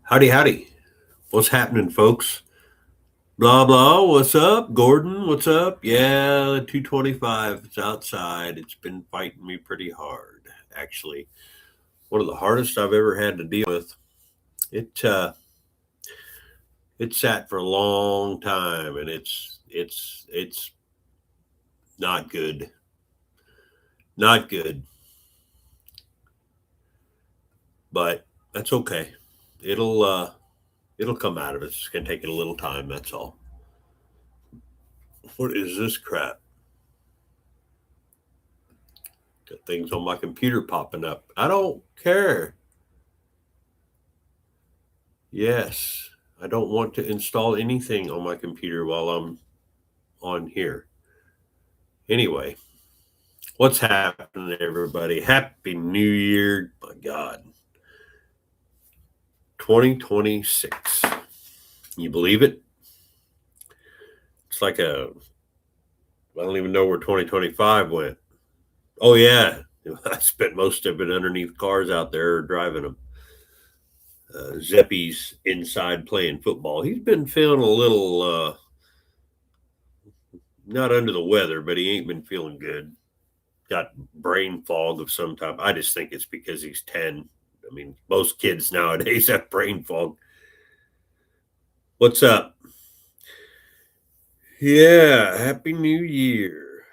Howdy, howdy. What's happening, folks? Blah, blah. What's up? Gordon, what's up? Yeah, the 225 is outside. It's been fighting me pretty hard, actually. One of the hardest I've ever had to deal with. It it sat for a long time, and it's not good. Not good, but that's okay. It'll uh it'll come out of it. It's gonna take it a little time, that's all. What is this crap? Got things on my computer popping up. I don't care. Yes, I don't want to install anything on my computer while I'm on here. Anyway, what's happening, everybody? Happy New Year. My God. 2026. Can you believe it? It's like I don't even know where 2025 went. Oh, yeah. I spent most of it underneath cars out there driving them. Zeppy's inside playing football. He's been feeling a little, not under the weather, but he ain't been feeling good. Got brain fog of some type. I just think it's because he's 10. I mean, most kids nowadays have brain fog. What's up? Yeah, Happy New Year.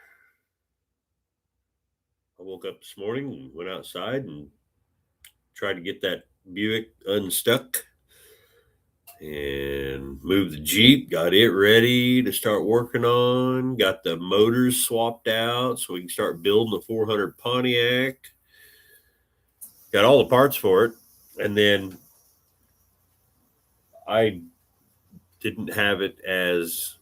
I woke up this morning and went outside and tried to get that Buick unstuck and moved the Jeep, got it ready to start working on, got the motors swapped out so we can start building the 400 Pontiac. Got all the parts for it. And then I didn't have it as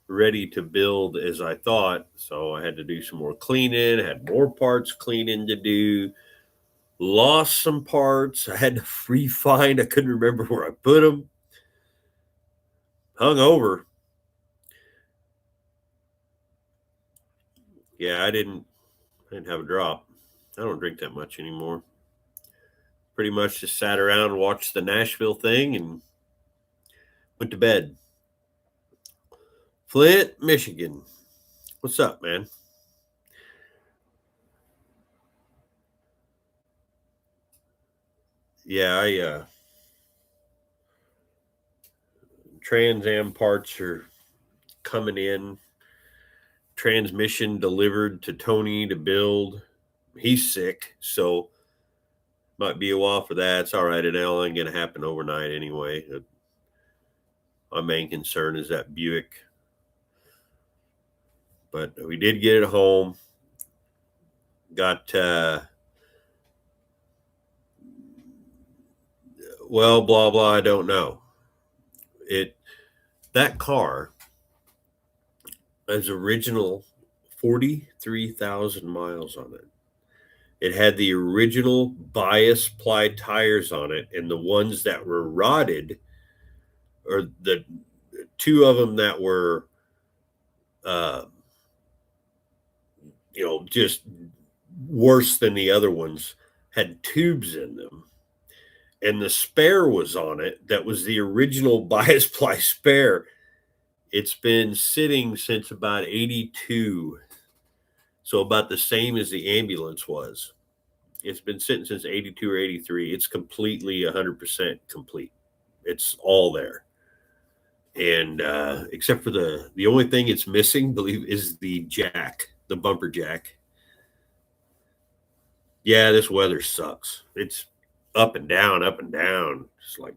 ready to build as I thought. So I had to do some more cleaning, had more parts cleaning to do, lost some parts. I had to refine. I couldn't remember where I put them. Hung over. Yeah, I didn't have a drop. I don't drink that much anymore. Pretty much just sat around and watched the Nashville thing and went to bed. Flint, Michigan. What's up, man? Yeah, I Trans Am parts are coming in. Transmission delivered to Tony to build. He's sick, so might be a while for that. It's all right. It ain't going to happen overnight anyway. My main concern is that Buick, but we did get it home. Got well, blah blah. I don't know. It that car has original 43,000 miles on it. It had the original bias ply tires on it, and the ones that were rotted, or the two of them that were, uh, just worse than the other ones, had tubes in them. And the spare was on it that was the original bias ply spare. It's been sitting since about 82. So about the same as the ambulance was. It's been sitting since 82 or 83. It's completely 100% complete. It's all there. And except for the only thing it's missing, believe, is the jack, the bumper jack. Yeah, this weather sucks. It's up and down, up and down. It's like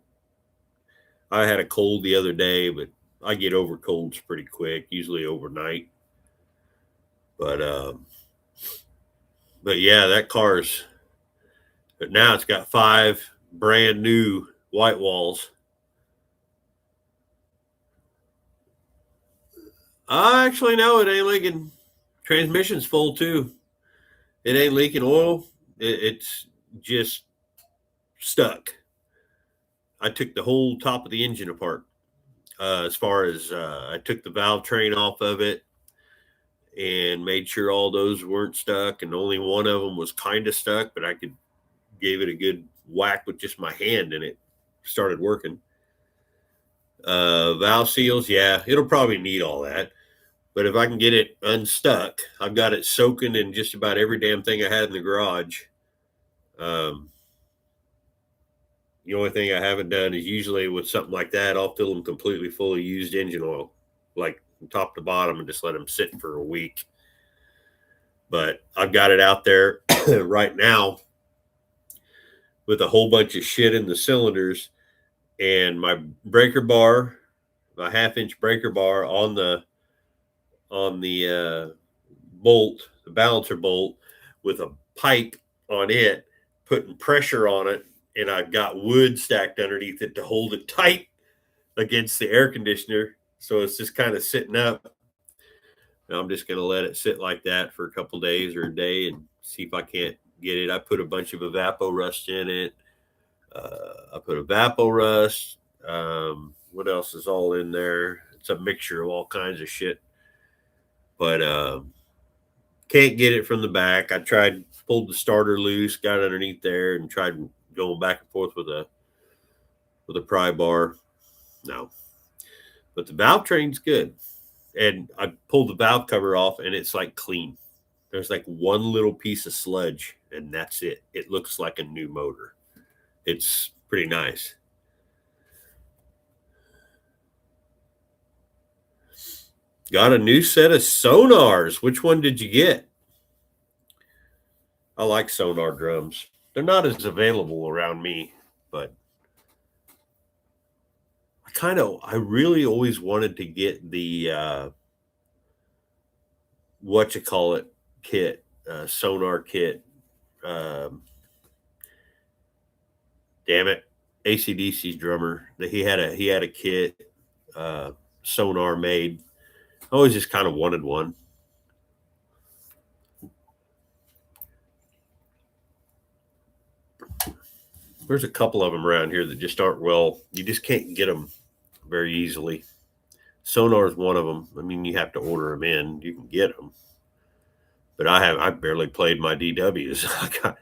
I had a cold the other day, but I get over colds pretty quick, usually overnight. But but yeah, that car's. But now it's got 5 brand new white walls. Actually, no, it ain't leaking. Transmission's full too. It ain't leaking oil. It's just stuck. I took the whole top of the engine apart. As far as I took the valve train off of it and made sure all those weren't stuck, and only one of them was kind of stuck, but I could gave it a good whack with just my hand in it, started working. Valve seals, yeah, it'll probably need all that. But if I can get it unstuck, I've got it soaking in just about every damn thing I had in the garage. The only thing I haven't done is usually with something like that, I'll fill them completely full of used engine oil, like from top to bottom, and just let them sit for a week. But I've got it out there right now with a whole bunch of shit in the cylinders, and my breaker bar, my half-inch breaker bar on the bolt, the balancer bolt, with a pipe on it, putting pressure on it, and I've got wood stacked underneath it to hold it tight against the air conditioner. So it's just kind of sitting up. And I'm just going to let it sit like that for a couple days or a day and see if I can't get it. I put a bunch of Evapo Rust in it. I put Evapo Rust. What else is all in there? It's a mixture of all kinds of shit. But can't get it from the back. I tried, pulled the starter loose, got it underneath there, and tried going back and forth with a pry bar. No, but the valve train's good. And I pulled the valve cover off, and it's like clean. There's like one little piece of sludge, and that's it. It looks like a new motor. It's pretty nice. Got a new set of sonars. Which one did you get? I like sonar drums. They're not as available around me, but I really always wanted to get the what you call it kit, sonar kit. Damn it, AC/DC's drummer. He had a kit, sonar made. I always just kind of wanted one. There's a couple of them around here that just aren't you just can't get them very easily. Sonar is one of them. I mean, you have to order them in. You can get them, but I barely played my DWs.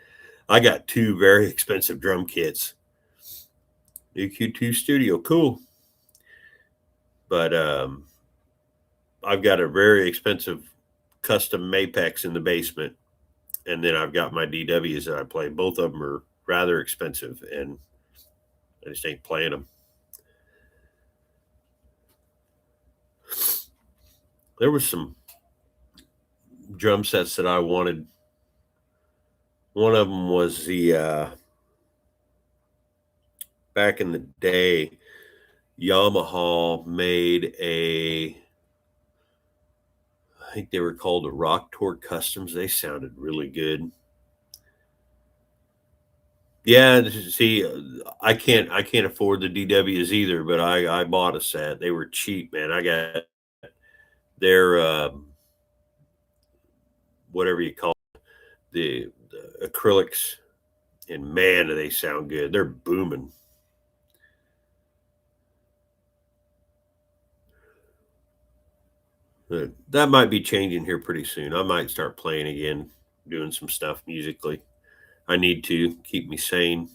I got two very expensive drum kits. EQ2 Studio, cool. But I've got a very expensive custom Mapex in the basement, and then I've got my DWs that I play. Both of them are rather expensive, and I just ain't playing them. There was some drum sets that I wanted. One of them was the back in the day, Yamaha made I think they were called the Rock Tour Customs. They sounded really good. Yeah, see, I can't afford the DWs either, but I bought a set. They were cheap, man. I got their whatever you call it, the acrylics, and man, do they sound good. They're booming. That might be changing here pretty soon. I might start playing again, doing some stuff musically. I need to keep me sane.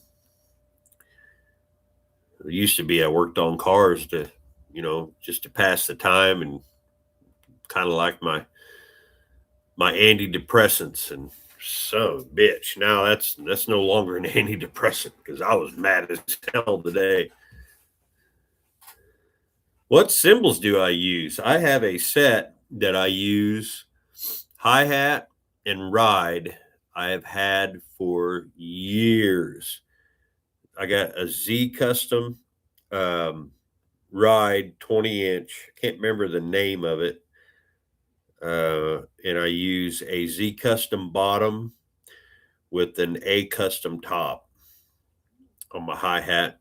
It used to be I worked on cars to, just to pass the time and kind of like my antidepressants, and so bitch. Now that's no longer an antidepressant because I was mad as hell today. What cymbals do I use? I have a set that I use, hi-hat and ride. I have had for years. I got a Z Custom ride 20-inch. Can't remember the name of it. And I use a Z Custom bottom with an A Custom top on my hi-hat.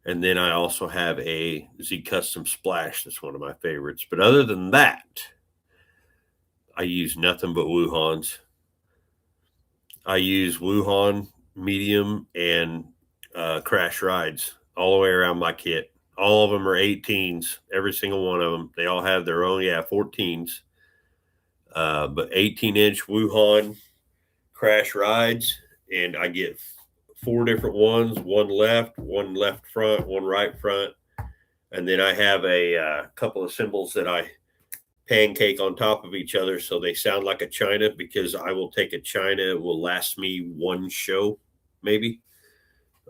And then I also have a Z Custom Splash. That's one of my favorites. But other than that, I use nothing but Wuhans. I use Wuhan medium and crash rides all the way around my kit. All of them are 18s, every single one of them. They all have their own, 14s. But 18-inch Wuhan crash rides, and I get 4 different ones, one left front, one right front. And then I have a couple of cymbals that I pancake on top of each other so they sound like a china, because I will take a china. It will last me one show, maybe.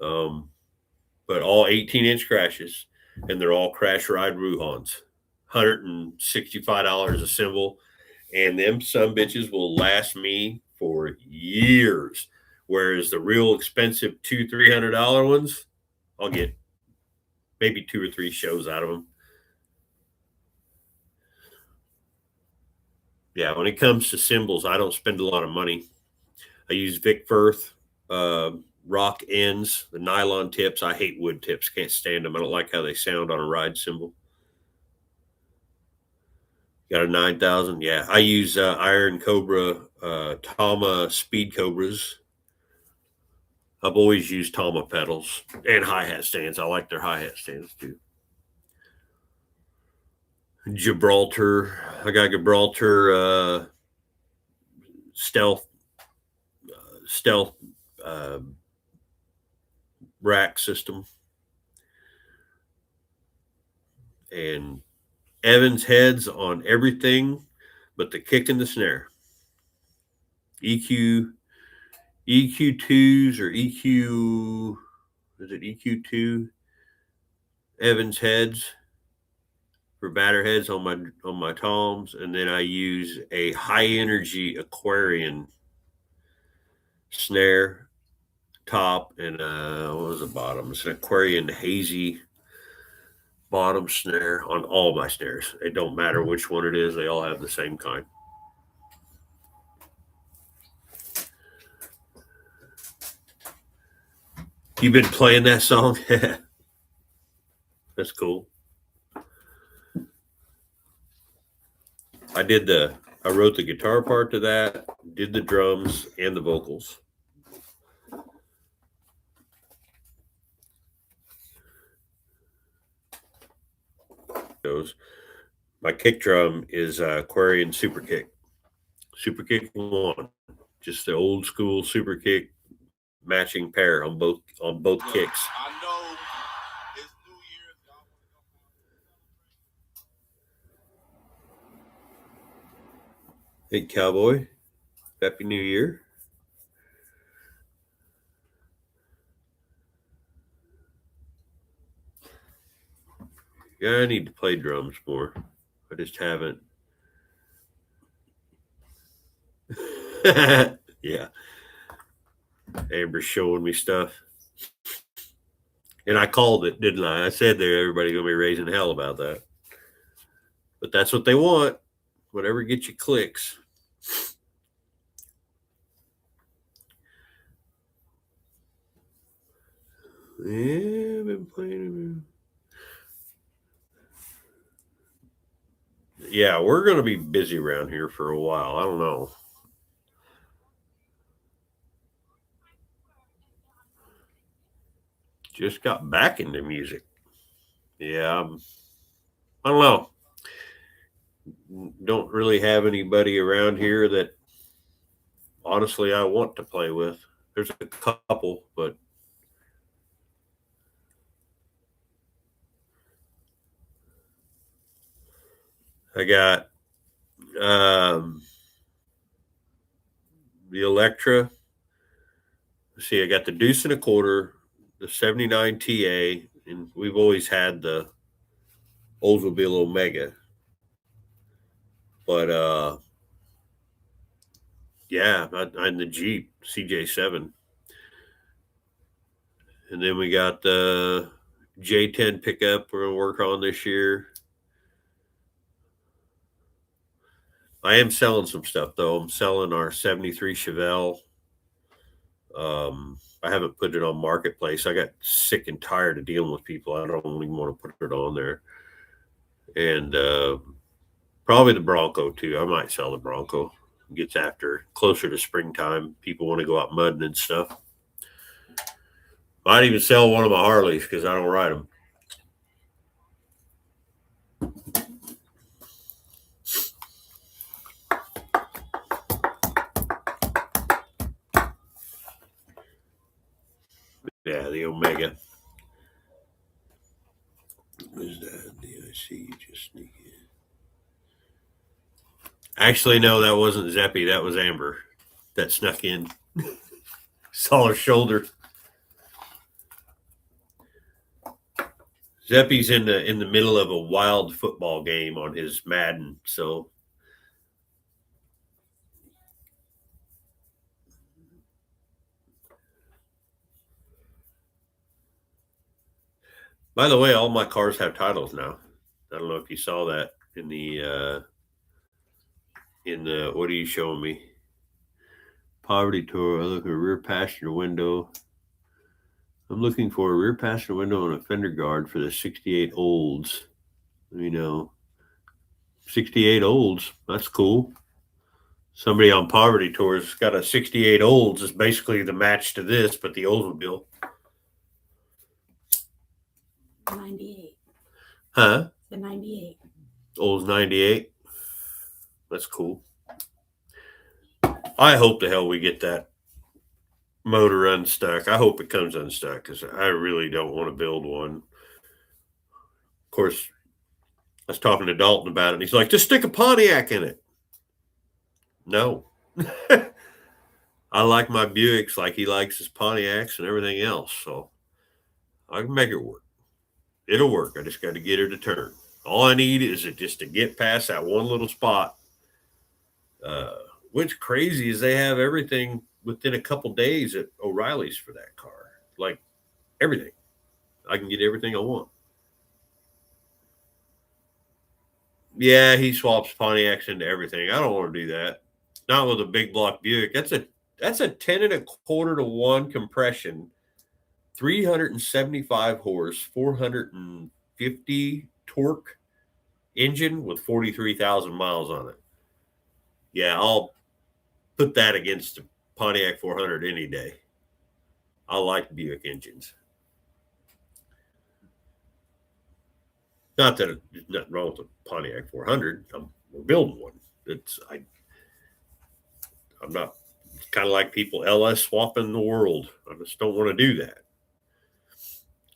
But all 18-inch crashes, and they're all Crash Ride Ruhans. $165 a cymbal, and them some bitches will last me for years. Whereas the real expensive $200-300 ones, I'll get maybe 2 or 3 shows out of them. Yeah, when it comes to cymbals, I don't spend a lot of money. I use Vic Firth rock ends, the nylon tips. I hate wood tips. Can't stand them. I don't like how they sound on a ride cymbal. Got a 9,000. Yeah, I use Iron Cobra, Tama Speed Cobras. I've always used Tama pedals and hi-hat stands. I like their hi-hat stands too. Gibraltar. I got Gibraltar stealth rack system, and Evans heads on everything but the kick and the snare. EQ2s or is it EQ2 Evans heads for batter heads on my toms, and then I use a high energy Aquarian snare top, and what was the bottom? It's an Aquarian hazy bottom snare on all my snares. It don't matter which one it is; they all have the same kind. You been playing that song? That's cool. I wrote the guitar part to that, did the drums and the vocals. My kick drum is Aquarian Super Kick 1, just the old school Super Kick matching pair on both kicks. I know it's New Year's. Hey, cowboy, happy New Year. Yeah, I need to play drums more. I just haven't. Yeah. Amber's showing me stuff. And I called it, didn't I? I said there everybody's going to be raising hell about that. But that's what they want. Whatever gets you clicks. Yeah, I've been playing. Yeah, we're going to be busy around here for a while. I don't know. Just got back into music. Yeah, I don't know. Don't really have anybody around here that honestly I want to play with. There's a couple, but I got the Electra. Let's see, I got the Deuce and a Quarter, the 79 TA, and we've always had the Oldsmobile Omega. But yeah, I'm the Jeep CJ7. And then we got the J10 pickup we're going to work on this year. I am selling some stuff, though. I'm selling our 73 Chevelle. I haven't put it on Marketplace. I got sick and tired of dealing with people. I don't even want to put it on there. And probably the Bronco, too. I might sell the Bronco. It gets after closer to springtime. People want to go out mudding and stuff. Might even sell one of my Harleys because I don't ride them. Yeah, the Omega. What is that? The IC just sneak in. Actually, no, that wasn't Zeppy. That was Amber that snuck in. Saw her shoulder. Zeppy's in the middle of a wild football game on his Madden, so by the way, all my cars have titles now. I don't know if you saw that in the what are you showing me? Poverty tour. I look at a rear passenger window. I'm looking for a rear passenger window and a fender guard for the 68 Olds. You know, 68 Olds. That's cool. Somebody on Poverty Tours got a 68 Olds. Is basically the match to this, but the Oldsmobile. 98. Huh? The 98. Olds 98. That's cool. I hope the hell we get that motor unstuck. I hope it comes unstuck because I really don't want to build one. Of course, I was talking to Dalton about it, and he's like, just stick a Pontiac in it. No. I like my Buicks like he likes his Pontiacs and everything else, so I can make it work. It'll work. I just got to get her to turn. All I need is it just to get past that one little spot. What's crazy is they have everything within a couple days at O'Reilly's for that car. Like everything. I can get everything I want. Yeah, he swaps Pontiacs into everything. I don't want to do that. Not with a big block Buick. That's a 10 and a quarter to 1 compression, 375 horse, 450 torque engine with 43,000 miles on it. Yeah, I'll put that against the Pontiac 400 any day. I like Buick engines. Not that there's nothing wrong with the Pontiac 400. We're building one. I'm not kind of like people LS swapping the world. I just don't want to do that.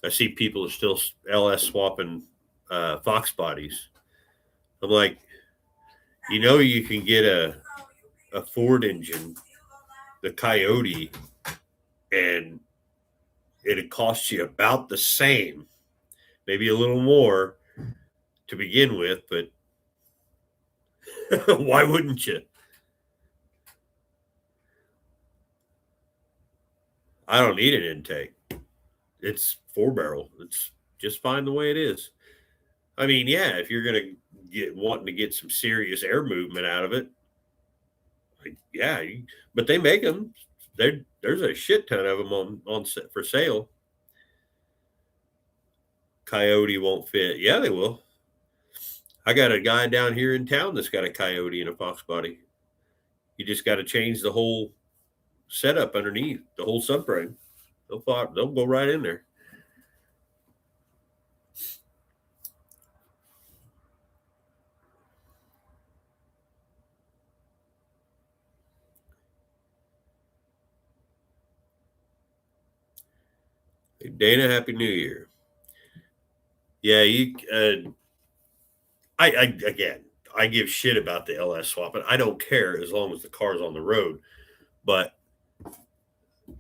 I see people are still LS swapping Fox bodies. I'm like, you can get a Ford engine, the Coyote, and it'd cost you about the same, maybe a little more to begin with, but why wouldn't you? I don't need an intake. It's 4-barrel. It's just fine the way it is. I mean, yeah, if you're going to wanting to get some serious air movement out of it, yeah, but they make them. There's a shit ton of them on for sale. Coyote won't fit. Yeah, they will. I got a guy down here in town that's got a Coyote and a Fox body. You just got to change the whole setup underneath, the whole subframe. They'll go right in there. Hey, Dana, Happy New Year. Yeah, I give shit about the LS swapping. I don't care as long as the car's on the road. But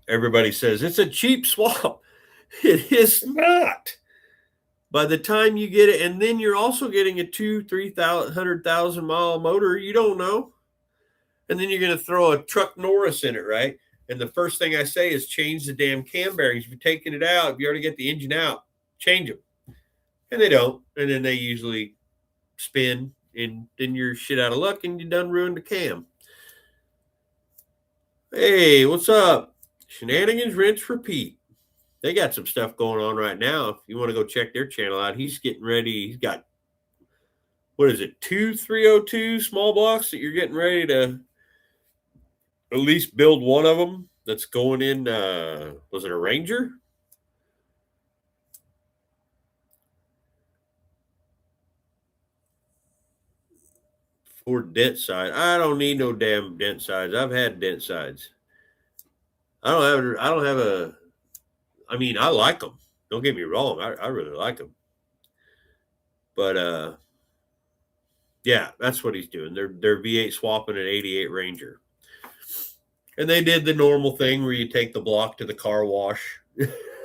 everybody says it's a cheap swap. It is not. By the time you get it, and then you're also getting a 300,000 mile motor, you don't know. And then you're going to throw a Truck Norris in it, right? And the first thing I say is change the damn cam bearings. If you're taking it out, if you already get the engine out, change them. And they don't. And then they usually spin, and then you're shit out of luck and you done ruined the cam. Hey, what's up? Shenanigans Rinse Repeat. They got some stuff going on right now. If you want to go check their channel out, he's getting ready. He's got, what is it, 2 302 small blocks that you're getting ready to at least build one of them that's going in, was it a Ranger? For dent side. I don't need no damn dent sides. I've had dent sides. I I mean, I like them. Don't get me wrong. I really like them. But yeah, that's what he's doing. They're V8 swapping an 88 Ranger. And they did the normal thing where you take the block to the car wash.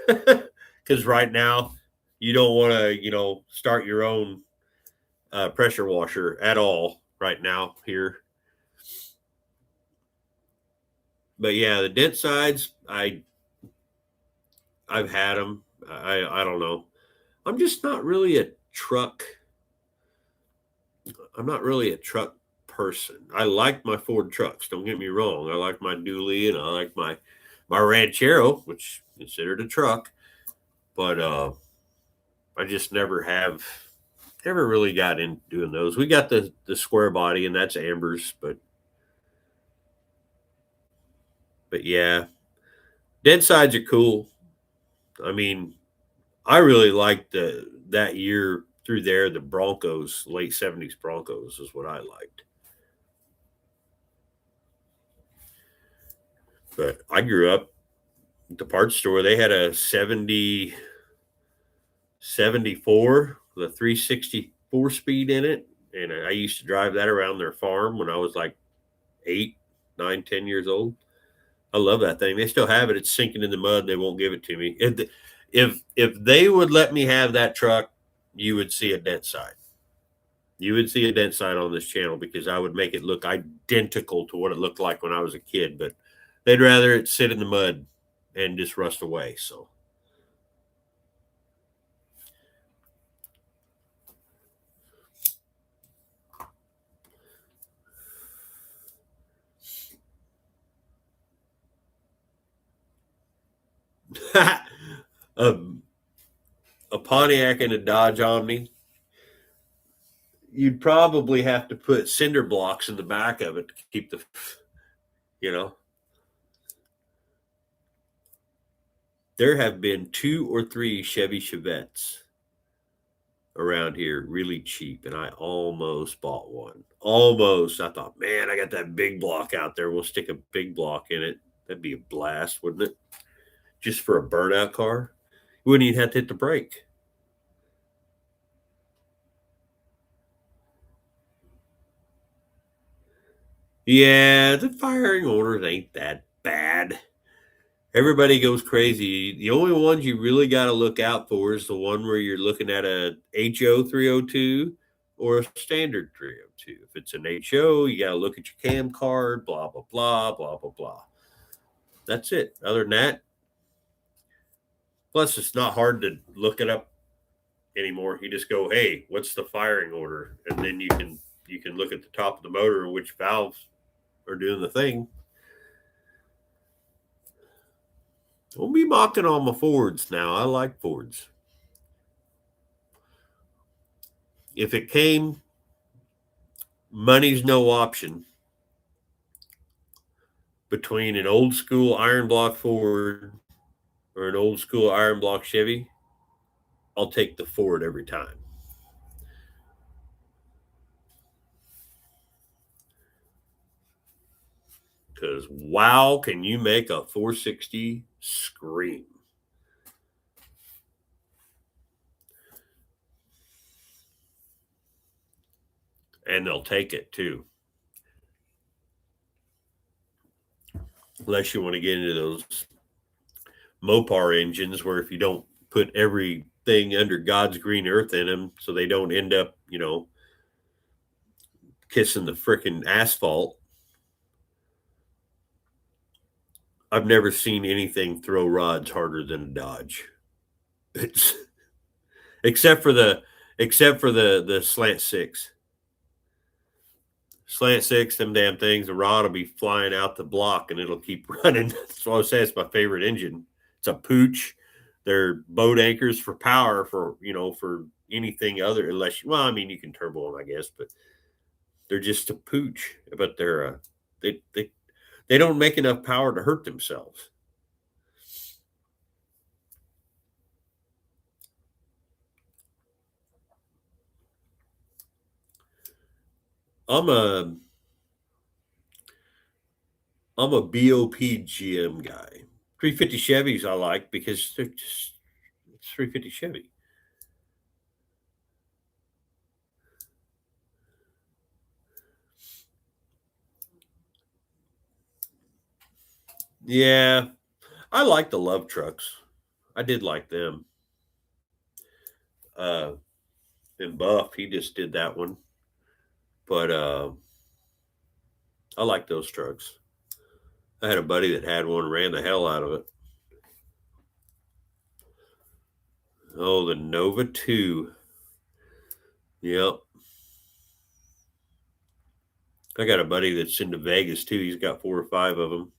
Because right now, you don't want to, start your own pressure washer at all right now here. But yeah, the dent sides, I've had them. I don't know. I'm just not really a truck. I'm not really a truck person. I like my Ford trucks. Don't get me wrong. I like my Dually and I like my Ranchero, which is considered a truck. But I just never really got into doing those. We got the square body, and that's Amber's, but yeah, dead sides are cool. I mean, I really liked that year through there. The Broncos, late '70s Broncos, is what I liked. But I grew up at the parts store. They had a 74 with a 364 speed in it, and I used to drive that around their farm when I was like 8, 9, 10 years old. I love that thing. They still have it. It's sinking in the mud. They won't give it to me. If they would let me have that truck, you would see a dent side. You would see a dent side on this channel because I would make it look identical to what it looked like when I was a kid. But they'd rather it sit in the mud and just rust away. So. um, a Pontiac and a Dodge Omni, you'd probably have to put cinder blocks in the back of it to keep you know. There have been 2 or 3 Chevy Chevettes around here really cheap, and I almost bought one. Almost. I thought, man, I got that big block out there. We'll stick a big block in it. That'd be a blast, wouldn't it? Just for a burnout car. You wouldn't even have to hit the brake. Yeah, the firing orders ain't that bad. Everybody goes crazy. The only ones you really got to look out for is the one where you're looking at a HO 302 or a standard 302. If it's an HO, you got to look at your cam card, blah, blah, blah, blah, blah, blah. That's it. Other than that, plus it's not hard to look it up anymore. You just go, hey, what's the firing order? And then you can look at the top of the motor and which valves are doing the thing. Don't be mocking on my Fords now. I like Fords. If it came, money's no option between an old school iron block Ford or an old school iron block Chevy, I'll take the Ford every time. Because wow, can you make a 460 scream? And they'll take it too. Unless you want to get into those Mopar engines where if you don't put everything under God's green earth in them so they don't end up, kissing the frickin' asphalt. I've never seen anything throw rods harder than a Dodge. It's except for the slant six. Slant six, them damn things, the rod will be flying out the block and it'll keep running. That's why I say it's my favorite engine. It's a pooch. They're boat anchors for power for anything other unless you can turbo them, I guess, but they're just a pooch. But they're they don't make enough power to hurt themselves. I'm a BOP GM guy. 350 Chevys I like because they're just it's 350 Chevy. Yeah, I like the love trucks. I did like them. Uh, and Buff, he just did that one, but I like those trucks. I had a buddy that had one, ran the hell out of it. Oh, the Nova 2. Yep. I got a buddy that's into Vegas too. He's got 4 or 5 of them.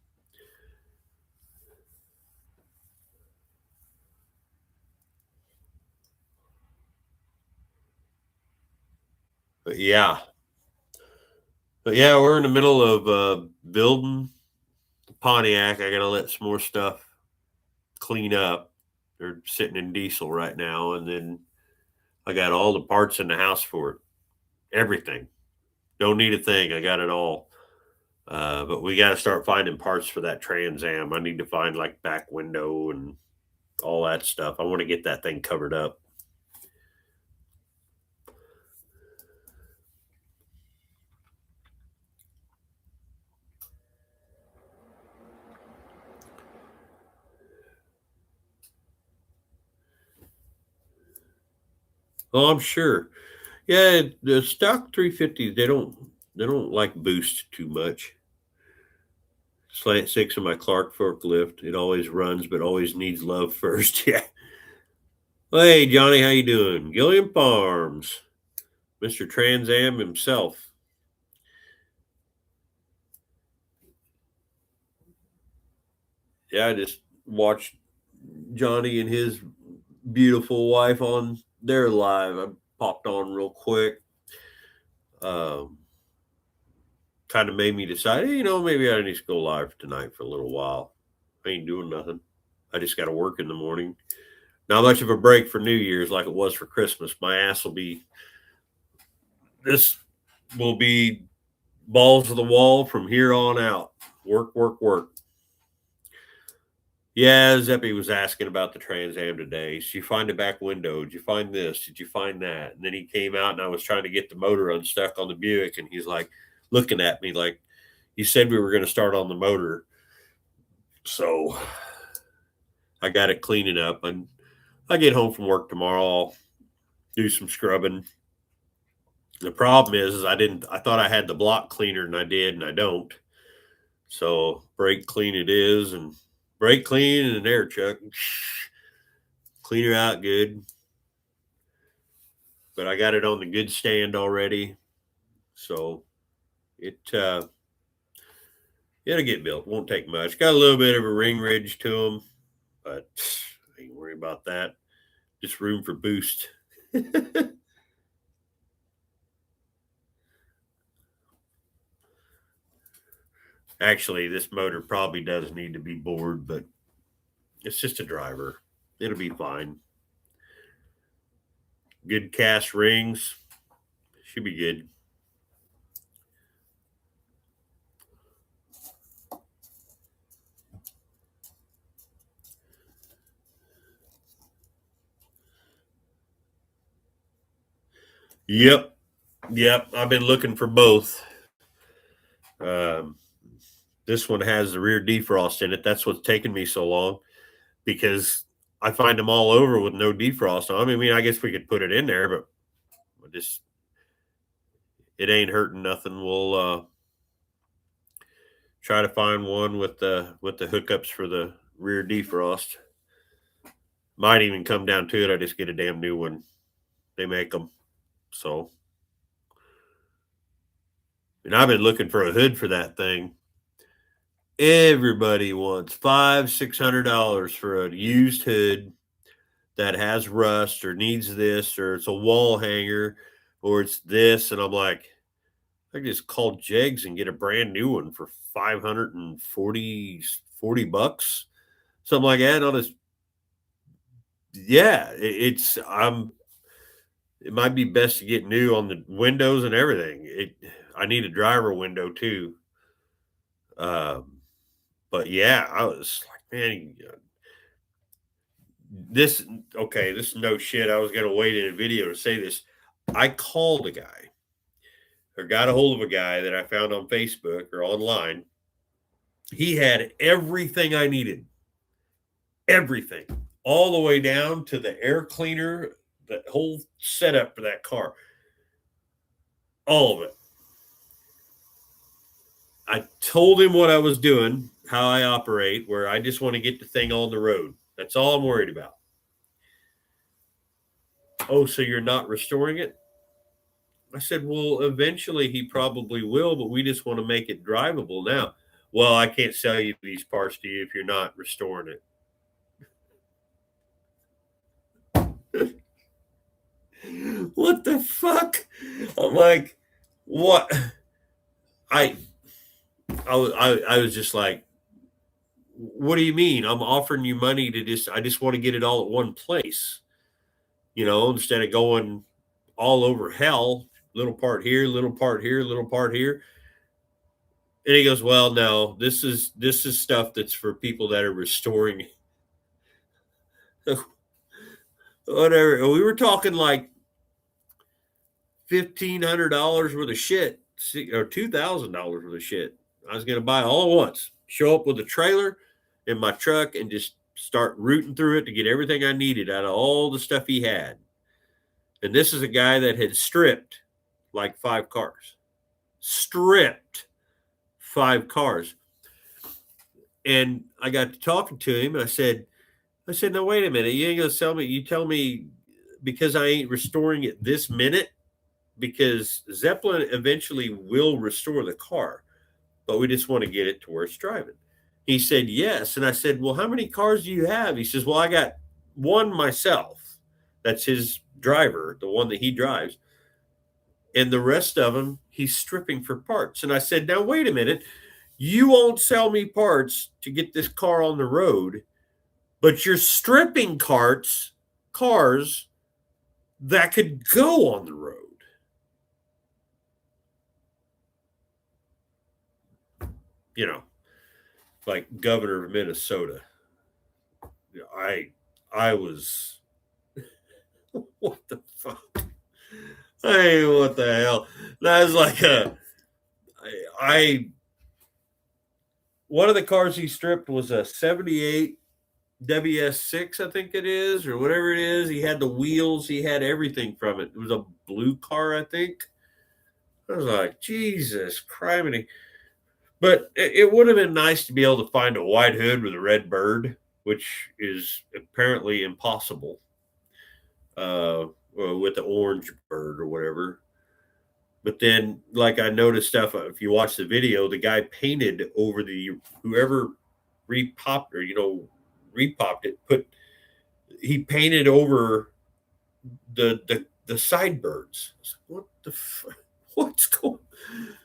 But yeah. But yeah, we're in the middle of building Pontiac. I got to let some more stuff clean up. They're sitting in diesel right now. And then I got all the parts in the house for it. Everything. Don't need a thing. I got it all. But we got to start finding parts for that Trans Am. I need to find like back window and all that stuff. I want to get that thing covered up. Oh, I'm sure. Yeah, the stock 350s they don't like boost too much. Slant six of my Clark forklift. It always runs, but always needs love first. Yeah. Hey Johnny, how you doing? Gilliam Farms, Mr. Trans Am himself. Yeah, I just watched Johnny and his beautiful wife on their live. I popped on real quick. Um, Kind of made me decide, hey, maybe I need to go live tonight for a little while. I ain't doing nothing. I just got to work in the morning. Not much of a break for New Year's like it was for Christmas. My ass this will be balls to the wall from here on out. Work, work, work. Yeah, Zeppy was asking about the Trans Am today. Did you find the back window? Did you find this? Did you find that? And then he came out and I was trying to get the motor unstuck on the Buick. And he's like looking at me like, you said we were going to start on the motor. So I got it cleaning up. And I get home from work tomorrow. I'll do some scrubbing. The problem is I thought I had the block cleaner and I did, and I don't. So brake clean it is, and brake clean and an air chuck. Clean her out good. But I got it on the good stand already. So it'll get built. Won't take much. Got a little bit of a ring ridge to them, but I ain't worry about that. Just room for boost. Actually, this motor probably does need to be bored, but it's just a driver. It'll be fine. Good cast rings. Should be good. Yep. Yep. I've been looking for both. Um, this one has the rear defrost in it. That's what's taken me so long because I find them all over with no defrost on. I mean, I guess we could put it in there, but it ain't hurting nothing. We'll try to find one with the hookups for the rear defrost. Might even come down to it. I just get a damn new one. They make them. So, and I've been looking for a hood for that thing. Everybody wants $500-600 for a used hood that has rust or needs this, or it's a wall hanger, or it's this, and I'm like, I just call Jegs and get a brand new one for 540 bucks, something like that. On this, yeah, it might be best to get new on the windows and everything. I need a driver window too. But yeah, I was like, And this is no shit. I was gonna wait in a video to say this. I called a guy or got a hold of a guy that I found on Facebook or online. He had everything I needed, everything, all the way down to the air cleaner, the whole setup for that car, all of it. I told him what I was doing, how I operate, where I just want to get the thing on the road. That's all I'm worried about. Oh, so you're not restoring it? I said, well, eventually he probably will, but we just want to make it drivable now. Well, I can't sell you these parts to you if you're not restoring it. What the fuck? I'm like, what? I was just like, what do you mean? I'm offering you money to I just want to get it all at one place, instead of going all over hell, little part here, little part here, little part here. And he goes, well, no, this is stuff that's for people that are restoring. Whatever. We were talking like $1,500 worth of shit or $2,000 worth of shit. I was going to buy all at once, show up with a trailer in my truck and just start rooting through it to get everything I needed out of all the stuff he had. And this is a guy that had stripped like 5 cars. Stripped 5 cars. And I got to talking to him and I said, no, wait a minute. You ain't going to sell me. You tell me because I ain't restoring it this minute, because Zeppelin eventually will restore the car, but we just want to get it to where it's driving. He said, yes. And I said, well, how many cars do you have? He says, well, I got one myself. That's his driver, the one that he drives. And the rest of them, he's stripping for parts. And I said, now, wait a minute. You won't sell me parts to get this car on the road, but you're stripping cars that could go on the road. Like governor of Minnesota. I was, what the fuck? Hey, what the hell? That was like one of the cars he stripped was a 78 WS6, I think it is, or whatever it is. He had the wheels, he had everything from it. It was a blue car, I think. I was like, Jesus Christ. But it would have been nice to be able to find a white hood with a red bird, which is apparently impossible with the orange bird or whatever. But then, like I noticed stuff, if you watch the video, the guy painted over whoever repopped it, he painted over the sidebirds. What the fuck? What's going on?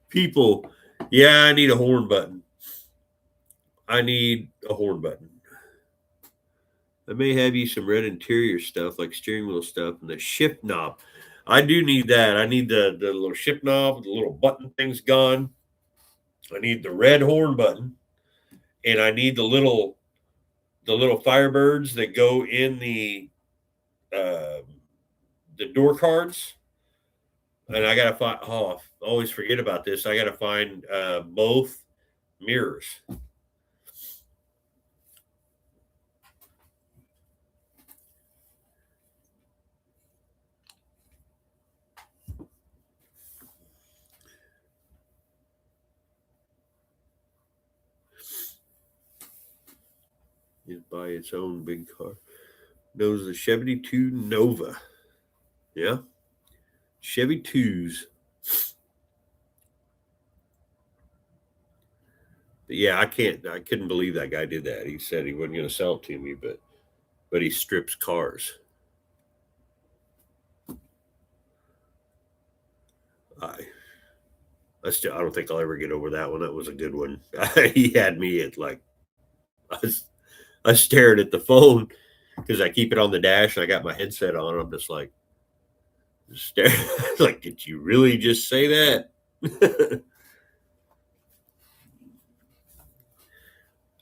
People, yeah, I need a horn button. I need a horn button. I may have you some red interior stuff like steering wheel stuff and the shift knob. I do need that. I need the little shift knob, the little button things gone. I need the red horn button, and I need the little Firebirds that go in the door cards. And I gotta find. Oh, I always forget about this. I gotta find both mirrors. Buy its own big car. Knows the Chevy 2 Nova. Yeah. Chevy 2s. But yeah, I couldn't believe that guy did that. He said he wasn't going to sell it to me, but he strips cars. I don't think I'll ever get over that one. That was a good one. He had me at like, I stared at the phone because I keep it on the dash and I got my headset on. I'm just like, staring. Like, did you really just say that?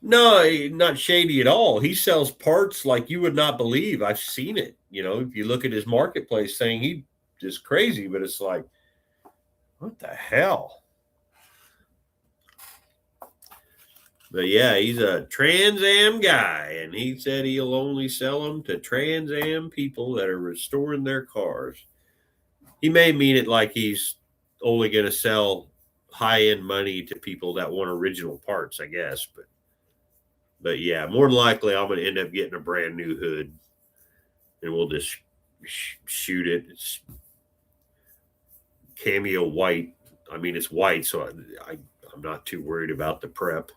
No, not shady at all. He sells parts like you would not believe. I've seen it. If you look at his marketplace thing, he just crazy, but it's like, what the hell? But yeah, he's a Trans Am guy, and he said he'll only sell them to Trans Am people that are restoring their cars. He may mean it like he's only going to sell high end money to people that want original parts, I guess. But yeah, more than likely, I'm going to end up getting a brand new hood, and we'll just shoot it. It's cameo white. I mean, it's white, so I'm not too worried about the prep.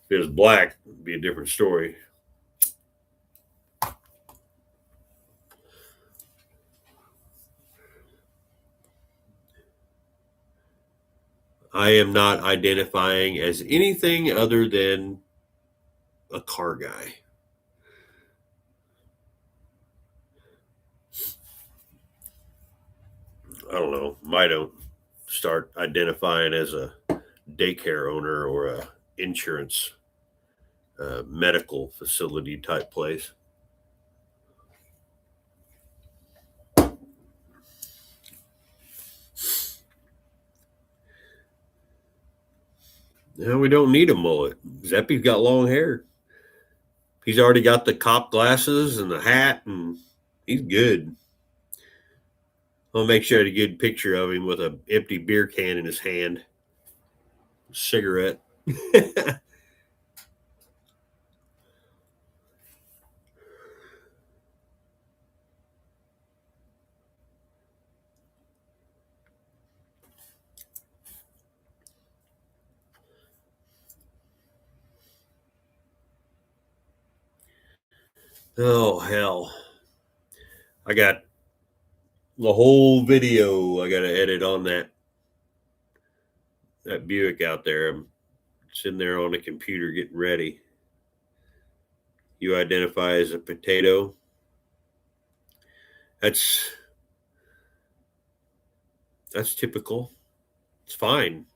If it was black, it'd be a different story. I am not identifying as anything other than a car guy. I don't know. Might don't start identifying as a daycare owner or a insurance medical facility type place. No, we don't need a mullet. Zeppy's got long hair. He's already got the cop glasses and the hat, and he's good. I'll make sure I get a good picture of him with an empty beer can in his hand, cigarette. Oh hell! I got the whole video. I got to edit on that Buick out there. I'm sitting there on the computer getting ready. You identify as a potato. That's typical. It's fine.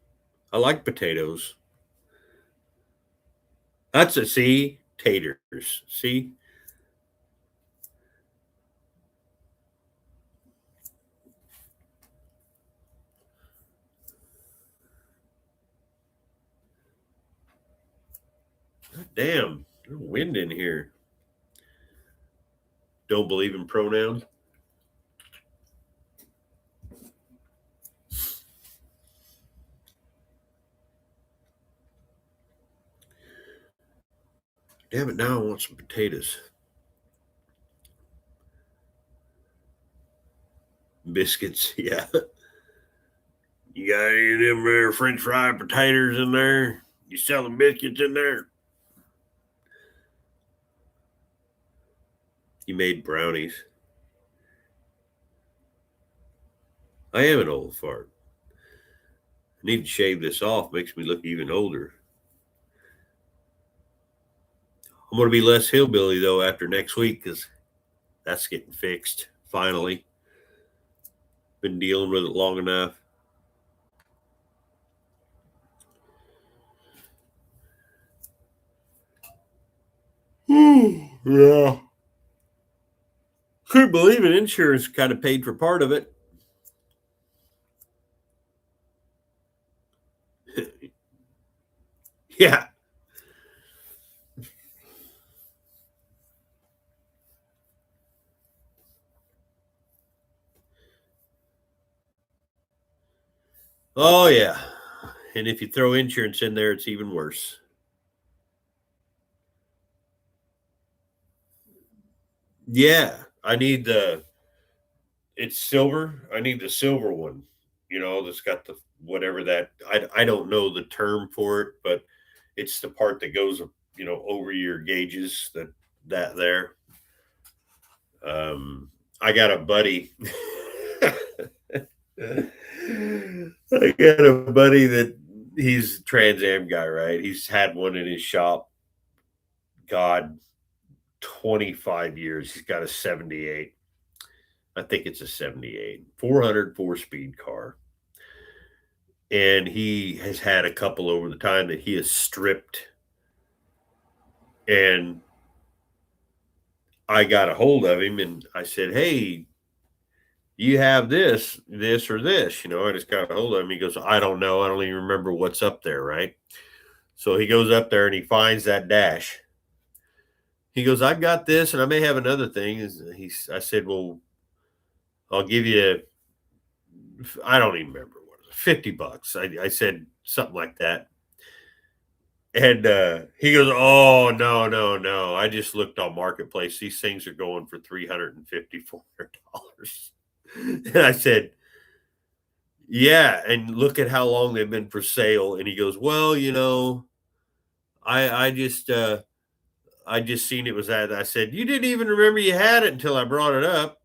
I like potatoes. That's a see taters. See. Damn, there's wind in here. Don't believe in pronouns. Damn it, now I want some potatoes. Biscuits, yeah. You got any of them French fry potatoes in there? You selling biscuits in there? You made brownies. I am an old fart. I need to shave this off. Makes me look even older. I'm going to be less hillbilly, though, after next week because that's getting fixed, finally. Been dealing with it long enough. Yeah. Couldn't believe it. Insurance kind of paid for part of it. Yeah. Oh, yeah. And if you throw insurance in there, it's even worse. Yeah. It's silver. I need the silver one, that's got the whatever that, I don't know the term for it, but it's the part that goes, over your gauges that there. I got a buddy. I got a buddy that he's a Trans Am guy, right? He's had one in his shop. God, 25 years. He's got a 78. I think it's a 78, 400 4-speed car. And he has had a couple over the time that he has stripped And I got a hold of him and I said, hey, you have this, or this, I just got a hold of him. He goes, I don't know. I don't even remember what's up there. Right. So he goes up there and he finds that dash. He goes, I've got this and I may have another thing. I said, well, I'll give you, I don't even remember what it was, $50. I said something like that. And he goes, oh, no, no, no. I just looked on Marketplace. These things are going for $350, $400. And I said, yeah. And look at how long they've been for sale. And he goes, well, I just seen it was that. I said, you didn't even remember you had it until I brought it up.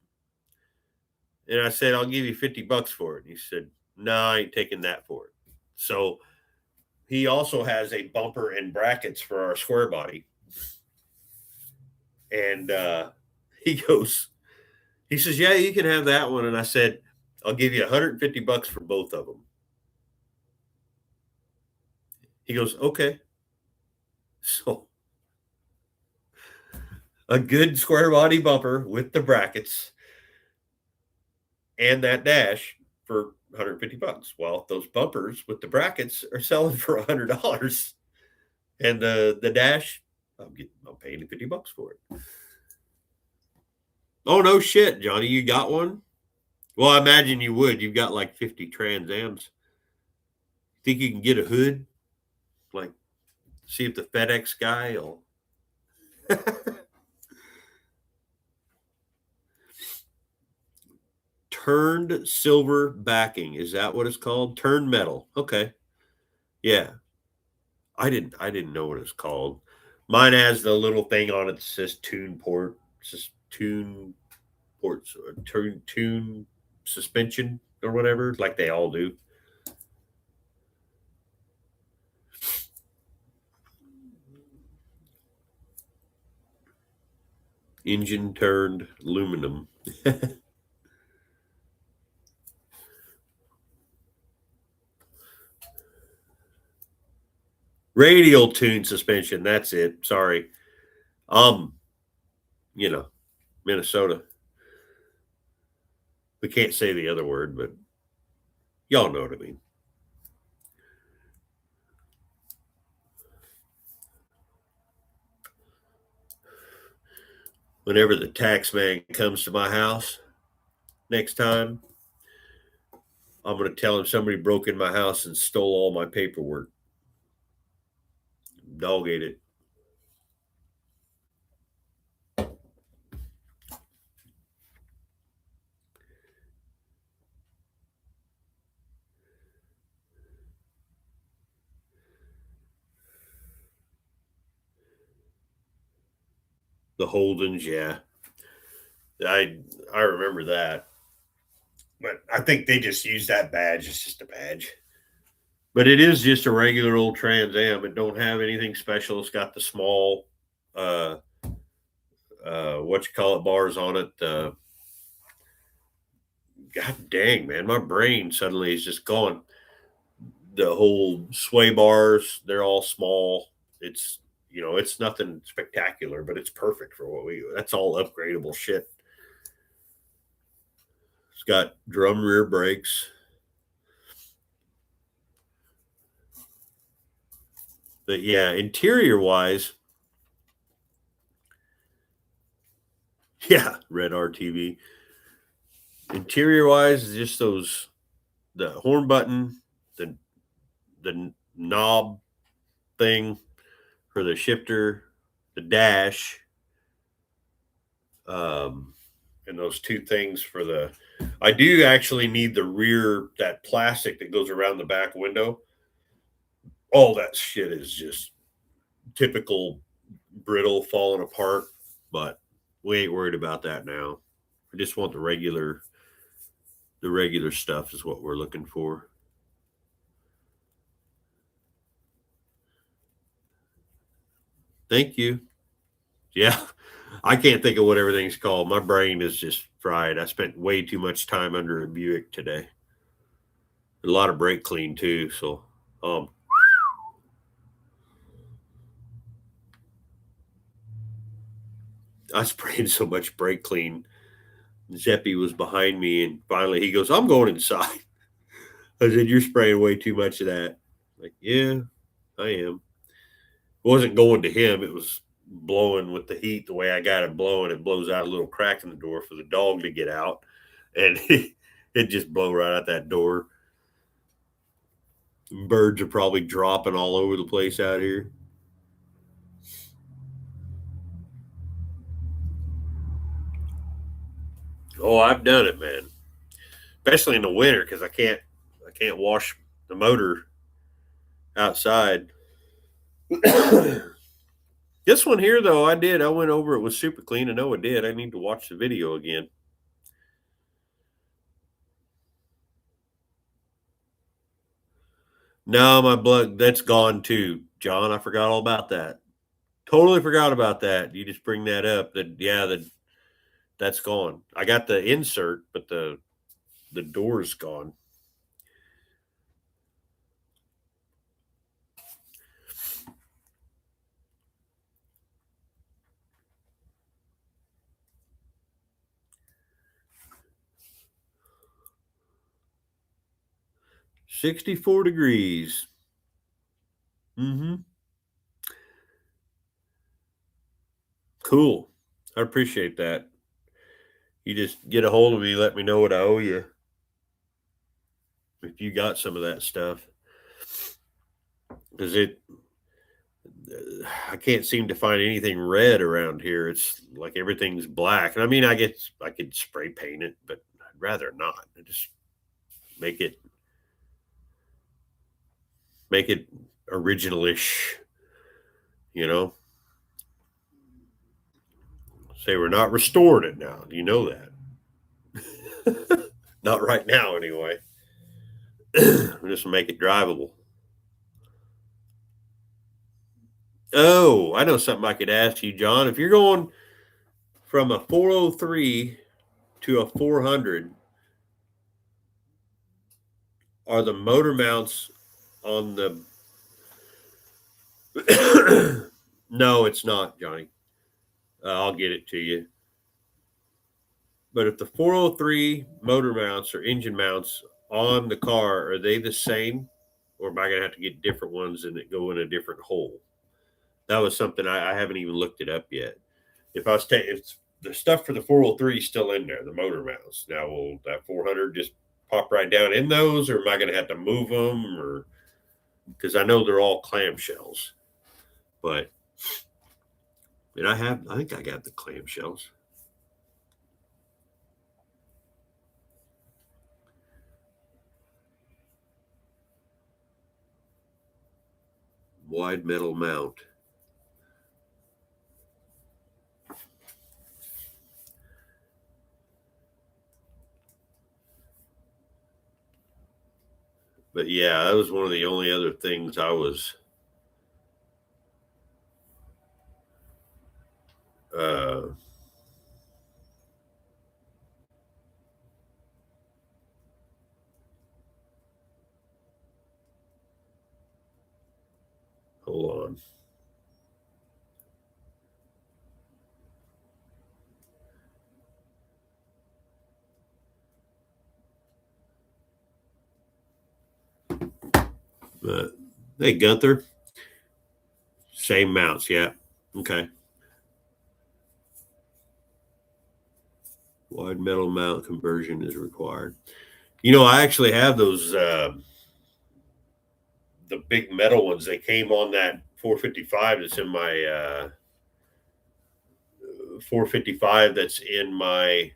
And I said, I'll give you $50 for it. And he said, no, I ain't taking that for it. So he also has a bumper and brackets for our square body. And he says, yeah, you can have that one. And I said, I'll give you $150 for both of them. He goes, okay. So a good square body bumper with the brackets and that dash for $150. Well, those bumpers with the brackets are selling for $100. And the dash, I'm paying $50 for it. Oh, no shit, Johnny. You got one? Well, I imagine you would. You've got like 50 Trans Ams. Think you can get a hood? Like, see if the FedEx guy will. Turned silver backing. Is that what it's called? Turned metal. Okay. Yeah. I didn't know what it's called. Mine has the little thing on it that says tune port. It says tune ports or tune suspension or whatever, like they all do. Engine turned aluminum. Radial tune suspension. That's it. Sorry. Minnesota. We can't say the other word, but y'all know what I mean. Whenever the tax man comes to my house next time, I'm going to tell him somebody broke in my house and stole all my paperwork. Dog ate it. The Holdens, yeah. I remember that. But I think they just use that badge. It's just a badge. But it is just a regular old Trans Am. It don't have anything special. It's got the small bars on it. God dang, man, my brain suddenly is just gone. The whole sway bars, they're all small. It's it's nothing spectacular, but it's perfect for what we. That's all upgradable shit. It's got drum rear brakes. But yeah, interior wise, yeah, red RTV. Interior wise, just the horn button, the knob thing for the shifter, the dash, and those two things for the. I do actually need the rear, that plastic that goes around the back window. All that shit is just typical brittle falling apart, but we ain't worried about that now. I just want the regular stuff is what we're looking for. Thank you. Yeah. I can't think of what everything's called. My brain is just fried. I spent way too much time under a Buick today. A lot of brake clean too. So I sprayed so much brake clean. Zeppy was behind me, and finally he goes, "I'm going inside." I said, "You're spraying way too much of that." Like, yeah, I am. It wasn't going to him. It was blowing with the heat the way I got it blowing. It blows out a little crack in the door for the dog to get out, and it just blow right out that door. Birds are probably dropping all over the place out here. Oh, I've done it, man. Especially in the winter because I can't wash the motor outside. This one here though, I did. I went over it was super clean. I know it did. I need to watch the video again. No, my blood that's gone too, John. I forgot all about that. Totally forgot about that. You just bring that up. That's gone. I got the insert, but the door's gone. $64 degrees. Mm-hmm. Cool. I appreciate that. You just get a hold of me, let me know what I owe you. If you got some of that stuff. Because I can't seem to find anything red around here. It's like everything's black. And I mean, I guess I could spray paint it, but I'd rather not. I just make it originalish, you know. Say we're not restoring it now. You know that. Not right now, anyway. We just make it drivable. Oh, I know something I could ask you, John. If you're going from a 403 to a 400, are the motor mounts on the no, it's not, Johnny. I'll get it to you. But if the 403 motor mounts or engine mounts on the car, are they the same? Or am I going to have to get different ones and go in a different hole? That was something I haven't even looked it up yet. If I was taking the stuff for the 403 is still in there, the motor mounts. Now, will that 400 just pop right down in those, or am I going to have to move them? Or because I know they're all clamshells, but and I think I got the clamshells. Wide metal mount. But yeah, that was one of the only other things I was hold on. Hey, Gunther. Same mounts, yeah. Okay. Wide metal mount conversion is required. You know, I actually have those the big metal ones. They came on that 455 that's in my 455 that's in my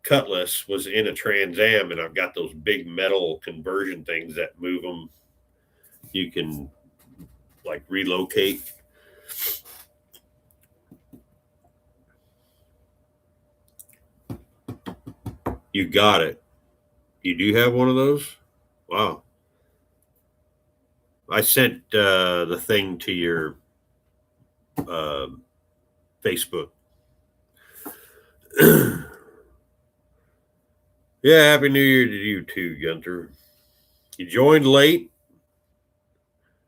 Cutlass was in a Trans Am, and I've got those big metal conversion things that move them. You can like relocate. You got it. You do have one of those? Wow. I sent the thing to your uh, Facebook. Yeah, Happy New Year to you too, Gunter. You joined late?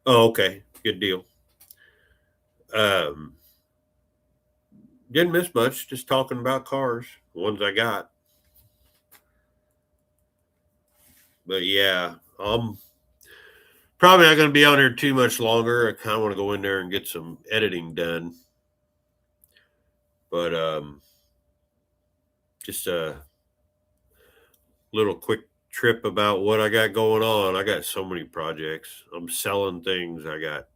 Oh, okay. Good deal. Um, Didn't miss much. Just talking about cars, the ones I got. But yeah, probably not going to be on here too much longer. I kind of want to go in there and get some editing done. But just a little quick trip about what I got going on. I got so many projects. I'm selling things. I got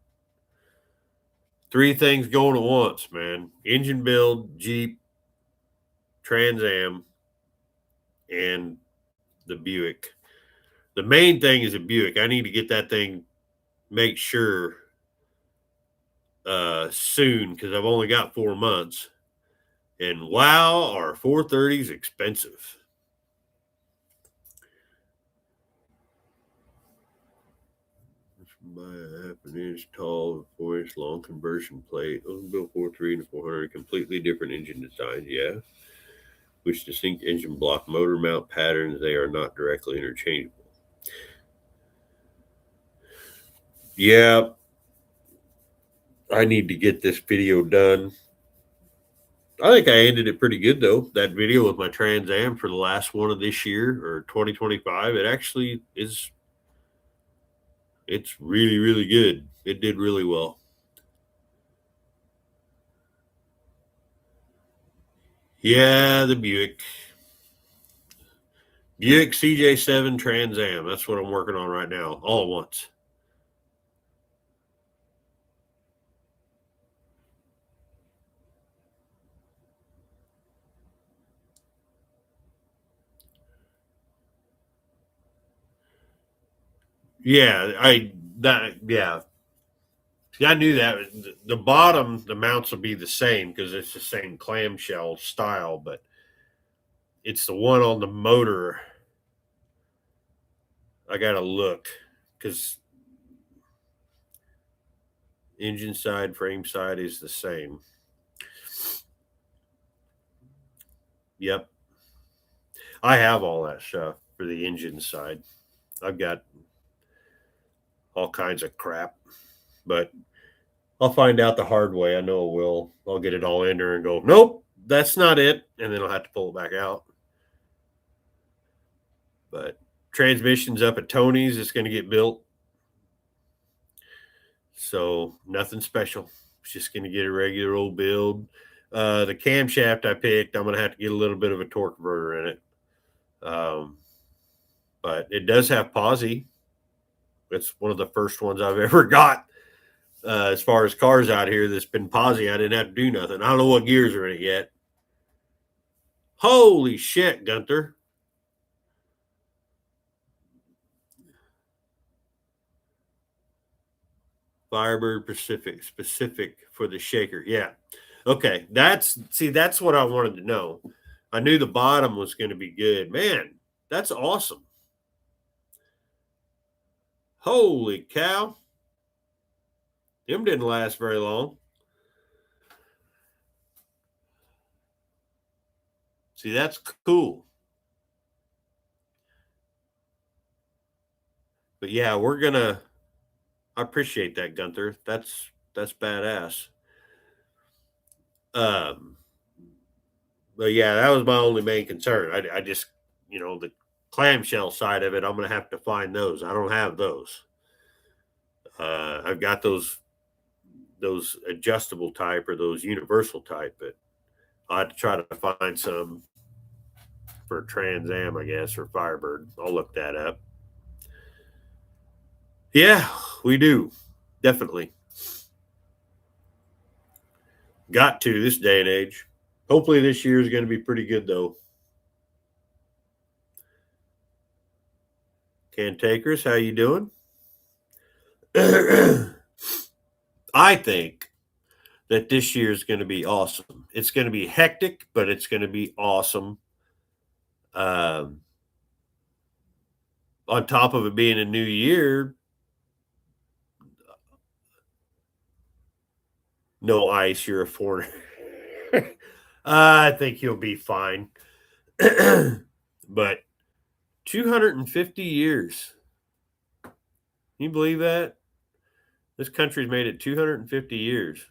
3 things going at once, man. Engine build, Jeep, Trans Am, and the Buick. The main thing is a Buick. I need to get that thing, make sure soon, because I've only got 4 months. And wow, our 430 is expensive. Buy a half an inch tall, 4-inch long conversion plate. Built 4.3 and 400, completely different engine designs. Yeah, which distinct engine block motor mount patterns. They are not directly interchangeable. Yeah, I need to get this video done. I think I ended it pretty good though. That video with my Trans Am for the last one of this year or 2025, it actually is. It's really, really good. It did really well. Yeah, the Buick CJ7 Trans Am. That's what I'm working on right now, all at once. Yeah, yeah. I knew that the bottom, the mounts will be the same because it's the same clamshell style, but it's the one on the motor. I got to look because engine side, frame side is the same. Yep. I have all that stuff for the engine side. I've got all kinds of crap, but I'll find out the hard way. I know I will. I'll get it all in there and go, nope, that's not it. And then I'll have to pull it back out. But transmission's up at Tony's. It's going to get built. So nothing special. It's just going to get a regular old build. The camshaft I picked, I'm going to have to get a little bit of a torque converter in it. But it does have posi. It's one of the first ones I've ever got. As far as cars out here that's been posi, I didn't have to do nothing. I don't know what gears are in it yet. Holy shit, Gunther. Firebird specific for the shaker. Yeah. Okay. That's what I wanted to know. I knew the bottom was going to be good. Man, that's awesome. Holy cow. Them didn't last very long. See, that's cool. But yeah, I appreciate that, Gunther. That's badass. But yeah, that was my only main concern. I just, the clamshell side of it, I'm going to have to find those. I don't have those. I've got those adjustable type or those universal type, but I have to try to find some for Trans Am, I guess, or Firebird. I'll look that up. Yeah, we do. Definitely. Got to this day and age. Hopefully this year is going to be pretty good, though. Cantankerous, how you doing? I think that this year is going to be awesome. It's going to be hectic, but it's going to be awesome. On top of it being a new year, no ice, you're a foreigner. I think you'll be fine. But 250 years. Can you believe that? This country's made it 250 years.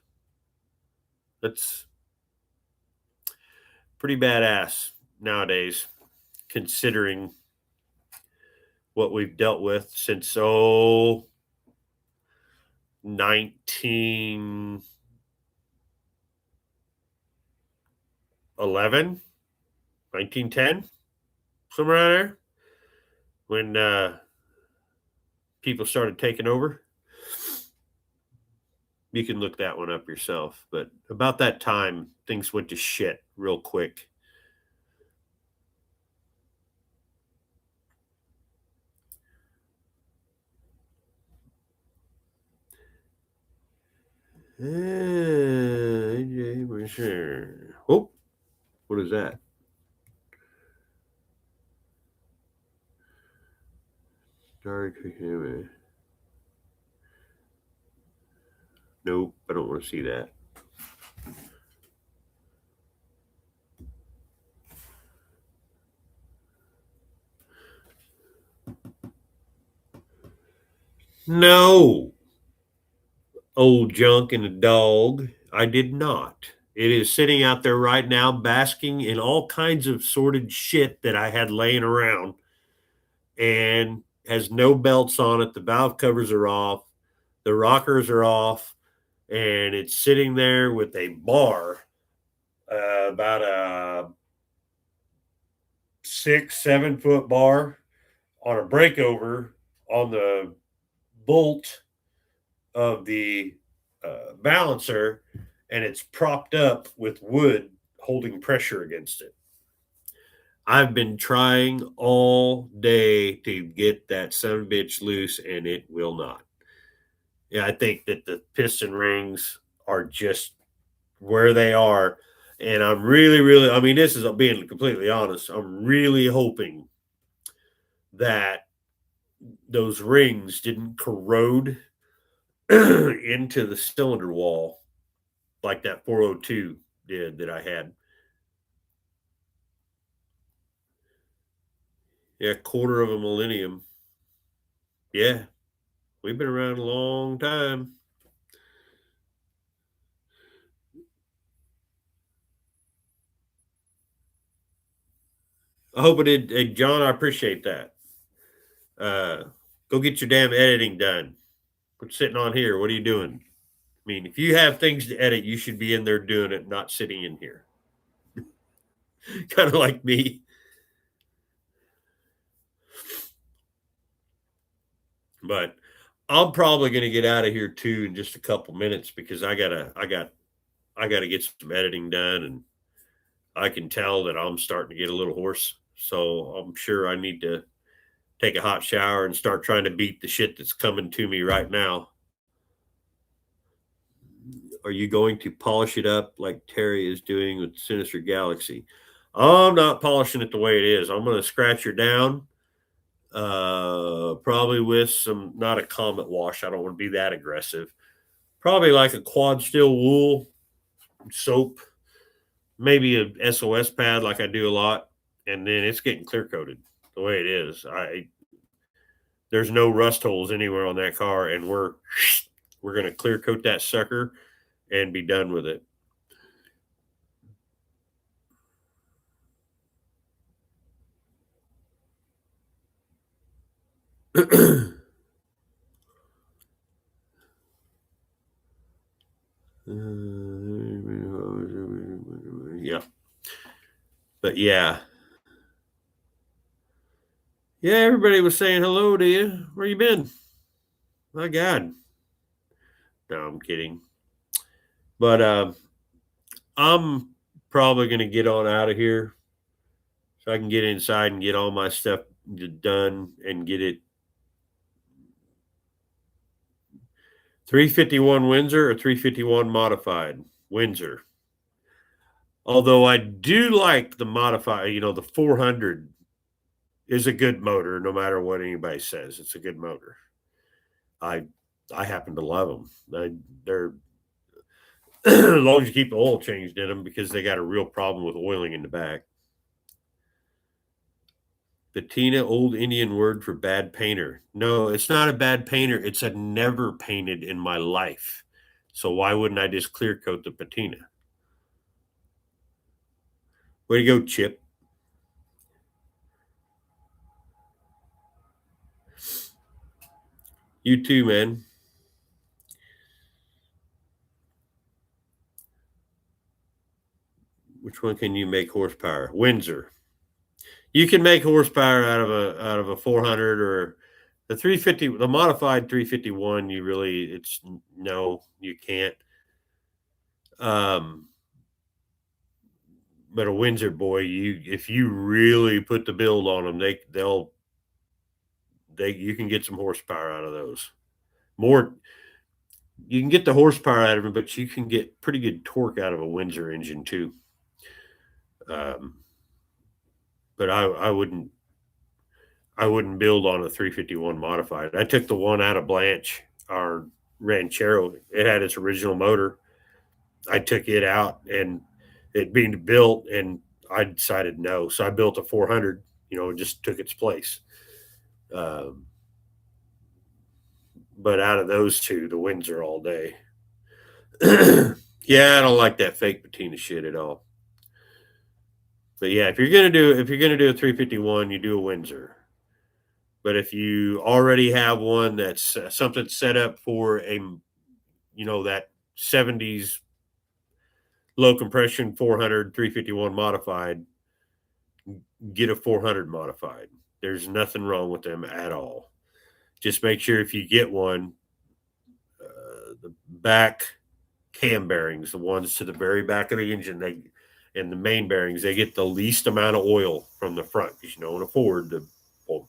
pretty badass nowadays, considering what we've dealt with since 1911, 1910, somewhere around there, when people started taking over. You can look that one up yourself. But about that time, things went to shit real quick. Oh, what is that? Nope, I don't want to see that. No, old junk and a dog. I did not. It is sitting out there right now, basking in all kinds of sorted shit that I had laying around, and has no belts on it. The valve covers are off, the rockers are off, and it's sitting there with a bar, about a 6-7 foot bar on a breakover on the bolt of the balancer, and it's propped up with wood holding pressure against it. I've been trying all day to get that son of a bitch loose, and it will not. Yeah, I think that the piston rings are just where they are. And I'm really, I mean, this is being completely honest. I'm really hoping that those rings didn't corrode into the cylinder wall like that 402 did that I had. Yeah, quarter of a millennium. Yeah, we've been around a long time. I hope it did. Hey, John, I appreciate that. Go get your damn editing done. Quit sitting on here. What are you doing? I mean, if you have things to edit, you should be in there doing it, not sitting in here. Kind of like me. But I'm probably going to get out of here too in just a couple minutes because I gotta get some editing done, and I can tell that I'm starting to get a little hoarse. So I'm sure I need to take a hot shower and start trying to beat the shit that's coming to me right now. Are you going to polish it up like Terry is doing with Sinister Galaxy? I'm not polishing it the way it is. I'm going to scratch her down, probably with some, not a Comet wash. I don't want to be that aggressive. Probably like a quad steel wool soap, maybe a SOS pad like I do a lot, and then it's getting clear coated the way it is. There's no rust holes anywhere on that car, and we're going to clear coat that sucker and be done with it. Yeah. But yeah. Yeah, everybody was saying hello to you. Where you been? My God. No, I'm kidding. But I'm probably going to get on out of here so I can get inside and get all my stuff done and get it. 351 Windsor or 351 modified? Windsor. Although I do like the modified, the 400 is a good motor no matter what anybody says. It's a good motor. I happen to love them. They're as long as you keep the oil changed in them, because they got a real problem with oiling in the back. Patina, old Indian word for bad painter. No, it's not a bad painter. It's a never painted in my life. So why wouldn't I just clear coat the patina? Way to go, Chip. You too, man. Which one can you make horsepower? Windsor. You can make horsepower out of a 400 or the 350, the modified 351. You really, it's no, you can't. But a Windsor boy, if you really put the build on them, you can get some horsepower out of those. More, you can get the horsepower out of them, but you can get pretty good torque out of a Windsor engine too. But I wouldn't build on a 351 modified. I took the one out of Blanche, our Ranchero. It had its original motor. I took it out and it being built, and I decided no. So I built a 400. Just took its place. But out of those two, the Windsor all day. Yeah, I don't like that fake patina shit at all. But yeah, if you're gonna do a 351, you do a Windsor. But if you already have one that's something set up for that 70s low compression 400 351 modified, get a 400 modified. There's nothing wrong with them at all. Just make sure if you get one, the back cam bearings, the ones to the very back of the engine, and the main bearings, they get the least amount of oil from the front, because in a Ford, the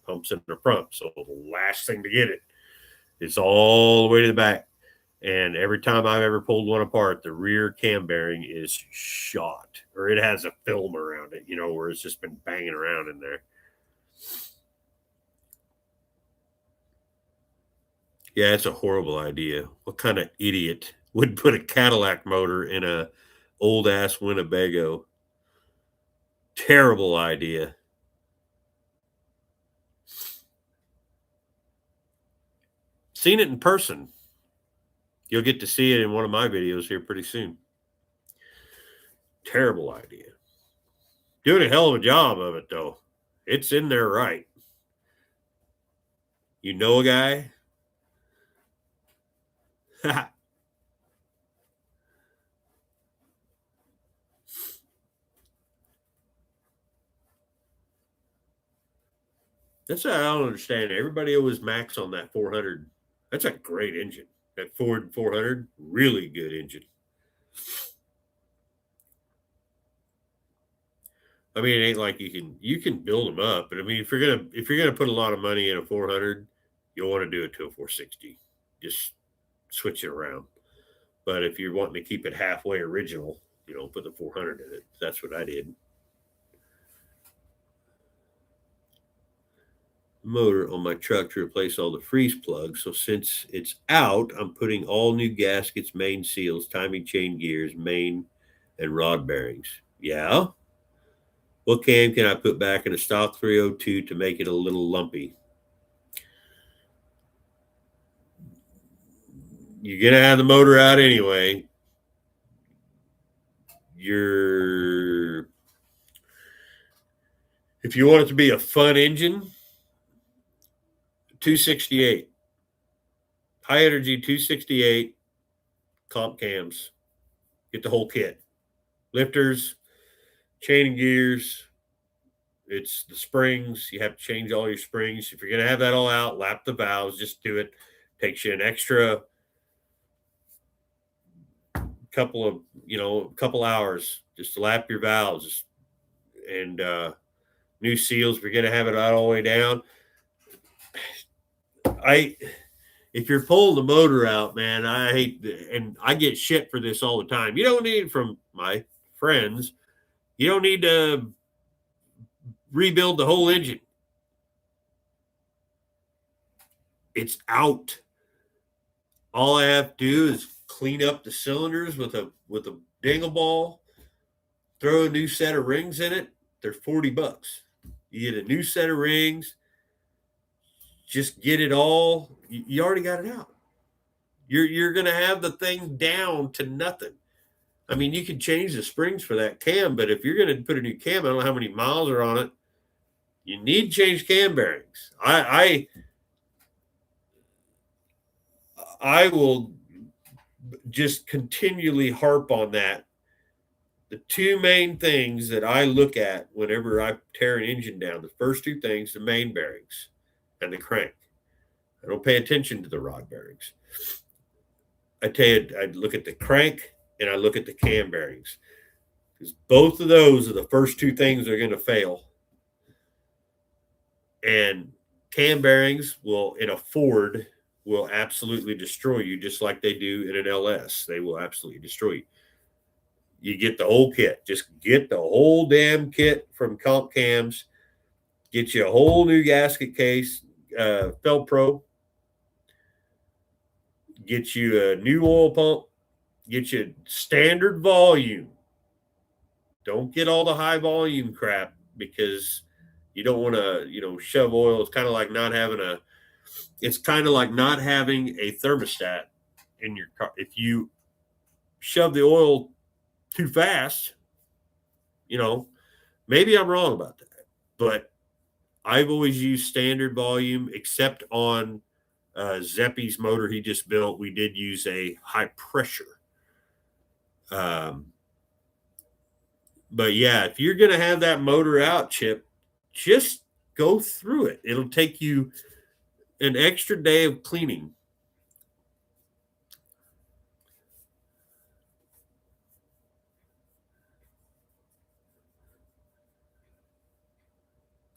pumps in the front. So the last thing to get it is all the way to the back. And every time I've ever pulled one apart, the rear cam bearing is shot, or it has a film around it, where it's just been banging around in there. Yeah, it's a horrible idea. What kind of idiot would put a Cadillac motor in a old ass Winnebago? Terrible idea. Seen it in person. You'll get to see it in one of my videos here pretty soon. Terrible idea. Doing a hell of a job of it, though. It's in there right. You know a guy? That's what I don't understand. Everybody always max on that 400. That's a great engine. That Ford 400, really good engine. I mean, it ain't like you can build them up, but I mean, if you're gonna put a lot of money in a 400, you'll want to do it to a 460. Just switch it around. But if you're wanting to keep it halfway original, put the 400 in it. That's what I did. Motor on my truck to replace all the freeze plugs. So since it's out, I'm putting all new gaskets, main seals, timing chain gears, main and rod bearings. Yeah. What cam can I put back in a stock 302 to make it a little lumpy? You're gonna have the motor out anyway. If you want it to be a fun engine, 268. High energy 268 comp cams. Get the whole kit. Lifters, chain and gears. It's the springs. You have to change all your springs. If you're going to have that all out, lap the valves. Just do it. Takes you an extra couple hours just to lap your valves. And new seals, if you're going to have it all the way down. If you're pulling the motor out, man, I hate, and I get shit for this all the time. You don't need, from my friends, you don't need to rebuild the whole engine. It's out. All I have to do is clean up the cylinders with a dingle ball, throw a new set of rings in it. They're $40. You get a new set of rings. Just get it all. You already got it out. You're going to have the thing down to nothing. I mean, you can change the springs for that cam, but if you're going to put a new cam, I don't know how many miles are on it. You need to change cam bearings. I will just continually harp on that. The two main things that I look at whenever I tear an engine down, the first two things, the main bearings and the crank. I don't pay attention to the rod bearings. I tell you, I look at the crank and I look at the cam bearings, because both of those are the first two things that are going to fail. And cam bearings will, in a Ford, will absolutely destroy you, just like they do in an LS. They will absolutely destroy you. You get the whole kit. Just get the whole damn kit from Comp Cams. Get you a whole new gasket case, Felpro. Get you a new oil pump. Get you standard volume. Don't get all the high volume crap, because you don't want to, shove oil. It's kind of like not having a thermostat in your car. If you shove the oil too fast, maybe I'm wrong about that, but I've always used standard volume, except on Zeppy's motor he just built. We did use a high pressure. But yeah, if you're going to have that motor out, Chip, just go through it. It'll take you an extra day of cleaning.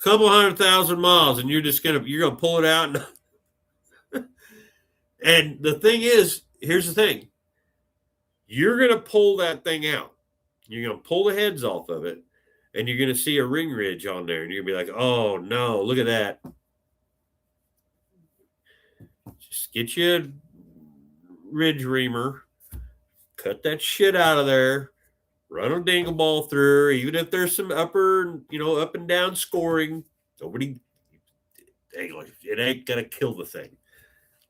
Couple 100,000 miles, and you're gonna pull it out. And the thing is, here's the thing: you're gonna pull that thing out. You're gonna pull the heads off of it, and you're gonna see a ring ridge on there, and you're gonna be like, "Oh no, look at that!" Just get you a ridge reamer, cut that shit out of there, run a dingle ball through. Even if there's some up and down scoring, it ain't gonna kill the thing.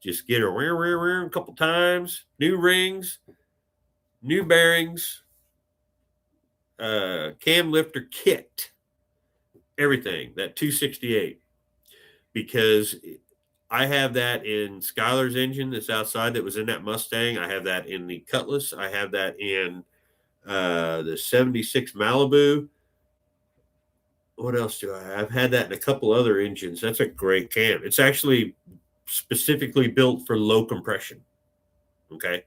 Just get her a couple times, new rings, new bearings, cam lifter kit, everything, that 268. Because I have that in Skylar's engine that's outside that was in that Mustang. I have that in the Cutlass. I have that in the 76 Malibu. What else do I have? I've had that in a couple other engines. That's a great cam. It's actually specifically built for low compression. Okay.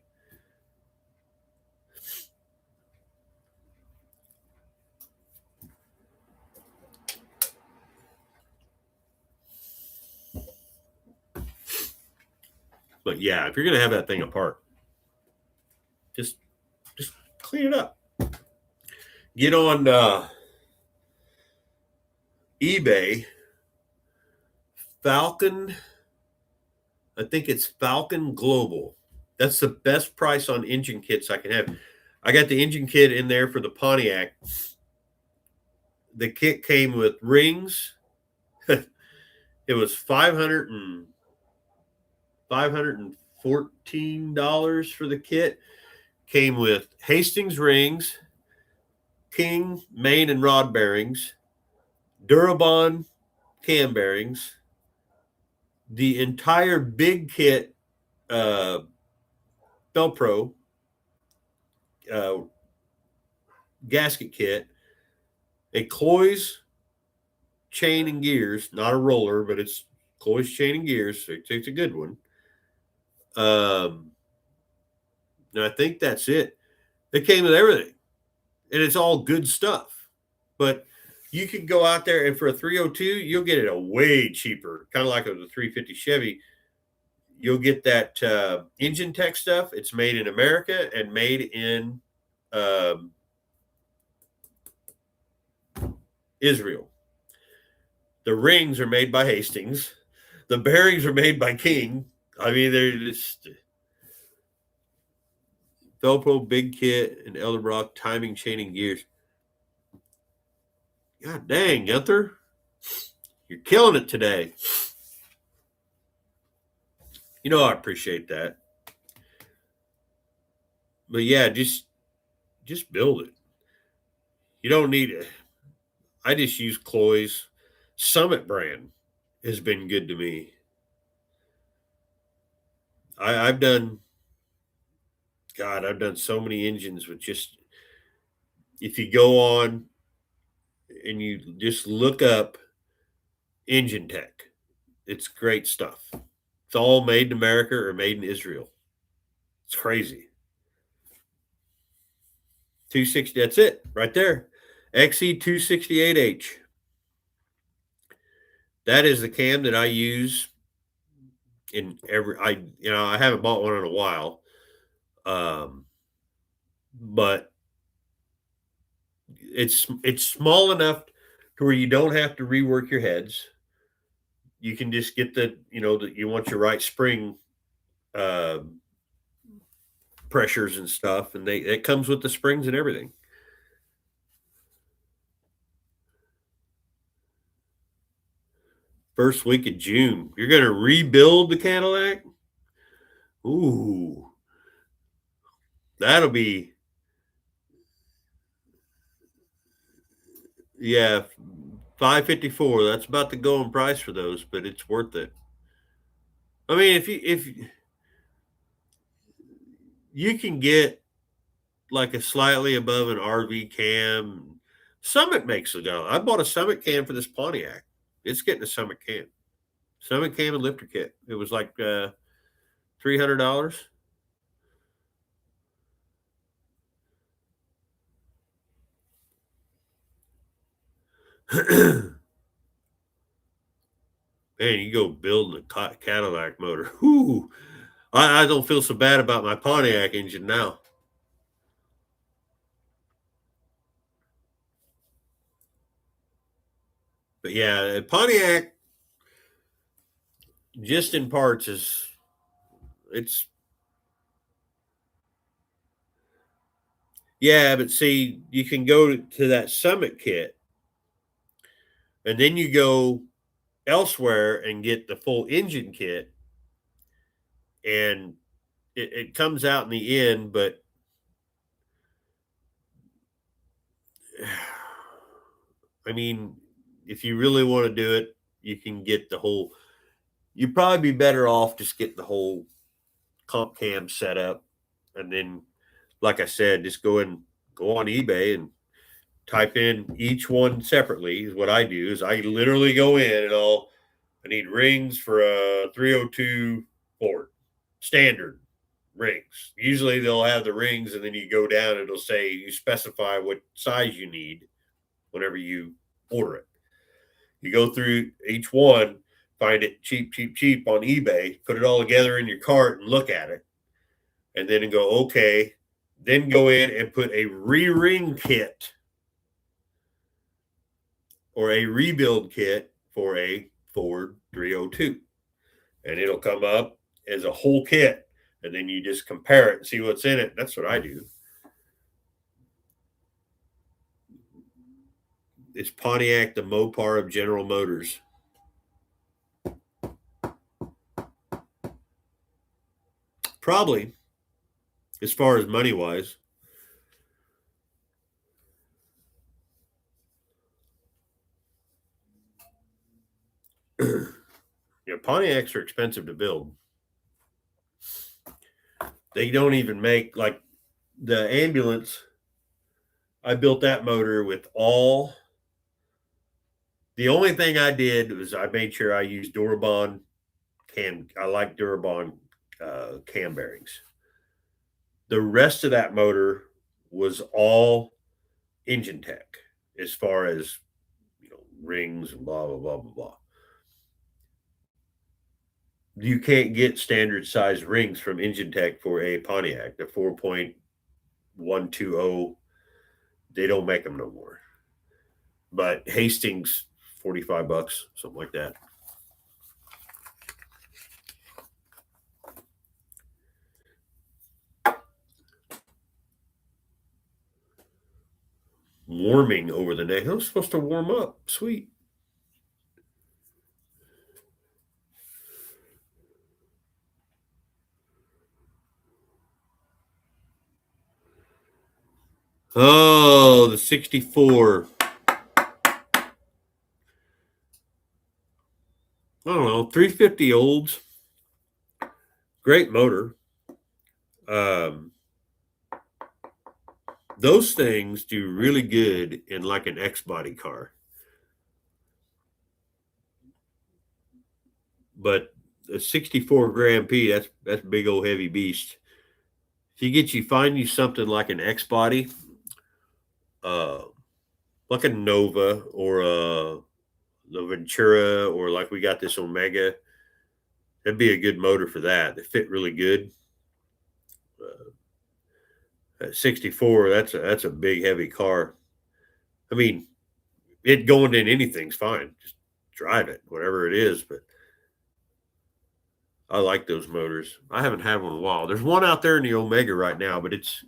But yeah, if you're going to have that thing apart, just clean it up. Get on eBay, Falcon. I think it's Falcon Global. That's the best price on engine kits I can have. I got the engine kit in there for the Pontiac. The kit came with rings. It was $514 for the kit. Came with Hastings rings, King main and rod bearings, Durabond cam bearings, the entire big kit, Velcro gasket kit, a Cloy's chain and gears, not a roller, but it's Cloy's chain and gears. So it's a good one. And I think that's it. It came with everything, and it's all good stuff. But you can go out there, and for a 302, you'll get it a way cheaper, kind of like a 350 Chevy. You'll get that Engine Tech stuff. It's made in America and made in Israel. The rings are made by Hastings. The bearings are made by King. I mean, they're just Velcro big kit and Elderbrock timing chaining gears. God dang, Gunther. You're killing it today. I appreciate that. But yeah, just just build it. You don't need it. I just use Cloy's Summit brand has been good to me. I've done, God, I've done so many engines with just, if you go on and you just look up engine tech, it's great stuff. It's all made in America or made in Israel. It's crazy. 260, that's it right there. XE268H. That is the cam that I use in every, I haven't bought one in a while. But it's small enough to where you don't have to rework your heads. You can just get that you want your right spring uh, pressures and stuff, and it comes with the springs and everything. First week of June, you're going to rebuild the Cadillac. Ooh, that'll be, yeah, 554. That's about the going price for those, but it's worth it. I mean, if you can get like a slightly above an RV cam. Summit makes a go. I bought a Summit cam for this Pontiac. It's getting a Summit cam. Summit cam and lifter kit. It was like $300. Man, you go building a Cadillac motor. Whoo! I don't feel so bad about my Pontiac engine now. But yeah, Pontiac, just in parts, it's yeah. But see, you can go to that Summit kit, and then you go elsewhere and get the full engine kit, and it comes out in the end. But I mean, if you really want to do it, you can get the whole. You'd probably be better off just getting the whole comp cam set up, and then, like I said, just go on eBay and type in each one separately. Is what I do. Is I literally go in and I need rings for a 302 Ford standard rings. Usually they'll have the rings, and then you go down, it'll say you specify what size you need whenever you order it. You go through each one, find it cheap, cheap, cheap on eBay, put it all together in your cart and look at it, and then go, okay, then go in and put a re-ring kit or a rebuild kit for a Ford 302. And it'll come up as a whole kit. And then you just compare it and see what's in it. That's what I do. It's Pontiac, the Mopar of General Motors. Probably, as far as money wise. Pontiacs are expensive to build. They don't even make, like, the ambulance. I built that motor with the only thing I did was I made sure I used Durabond cam. I like Durabond cam bearings. The rest of that motor was all engine tech, as far as rings and blah blah blah blah blah. You can't get standard size rings from engine tech for a Pontiac. The 4.120, they don't make them no more. But Hastings, $45, something like that. Warming over the neck. I was supposed to warm up. Sweet. Oh, the 64. I don't know, 350 olds. Great motor. Those things do really good in like an X-body car. But a 64 Grand P, that's big old heavy beast. If you find you something like an X-body, like a Nova or the Ventura, or like we got this Omega, that'd be a good motor for that. They fit really good. At 64, that's a big heavy car. I mean, it going in anything's fine. Just drive it, whatever it is. But I like those motors. I haven't had one in a while. There's one out there in the Omega right now, but it's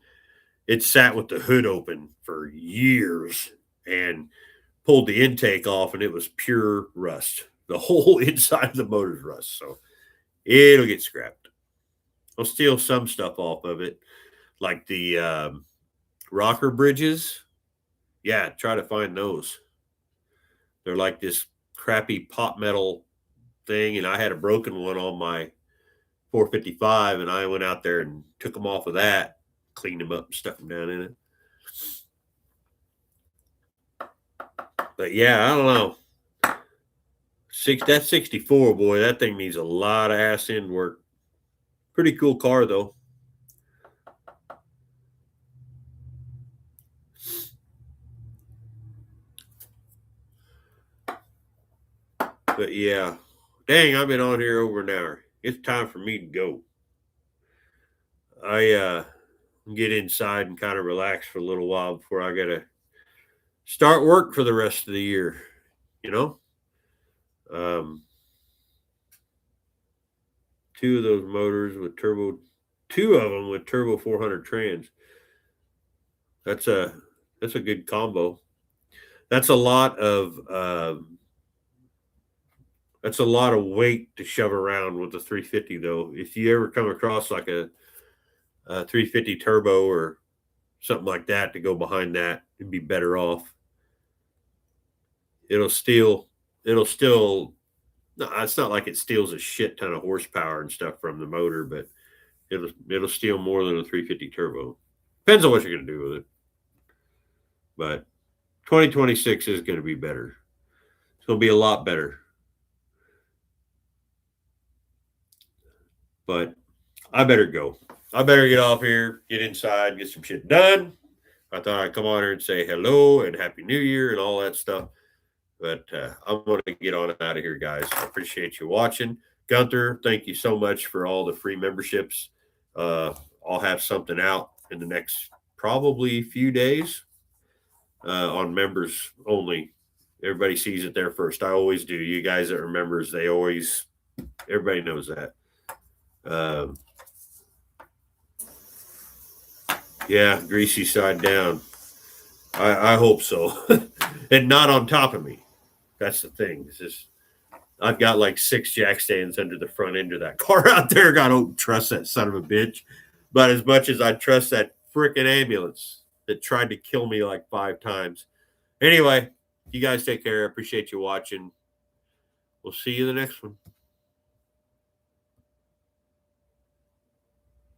sat with the hood open for years and pulled the intake off, and it was pure rust. The whole inside of the motor's rust. So it'll get scrapped. I'll steal some stuff off of it, like the rocker bridges. Yeah, try to find those. They're like this crappy pot metal thing, and I had a broken one on my 455, and I went out there and took them off of that, cleaned them up, and stuck them down in it. But yeah, I don't know. That 64, boy, that thing needs a lot of ass end work. Pretty cool car though. But yeah, dang, I've been on here over an hour. It's time for me to go. I get inside and kind of relax for a little while before I gotta start work for the rest of the year. You know, two of those motors with turbo, two of them with turbo 400 trans. That's a good combo. That's a lot of weight to shove around with the 350 though. If you ever come across like a 350 turbo or something like that to go behind that, you'd be better off. It'll still no, it's not like it steals a shit ton of horsepower and stuff from the motor, but it'll steal more than a 350 turbo. Depends on what you're going to do with it. But 2026 is going to be better. It's going to be a lot better. But I better go. I better get off here, get inside, get some shit done. I thought I'd come on here and say hello and Happy New Year and all that stuff. But I'm going to get on out of here, guys. I appreciate you watching. Gunther, thank you so much for all the free memberships. I'll have something out in the next probably few days on members only. Everybody sees it there first. I always do. You guys that are members, everybody knows that. Yeah, greasy side down. I hope so. And not on top of me. That's the thing. It's just, I've got like 6 jack stands under the front end of that car out there. I don't trust that son of a bitch. But as much as I trust that freaking ambulance that tried to kill me like 5 times. Anyway, you guys take care. I appreciate you watching. We'll see you in the next one.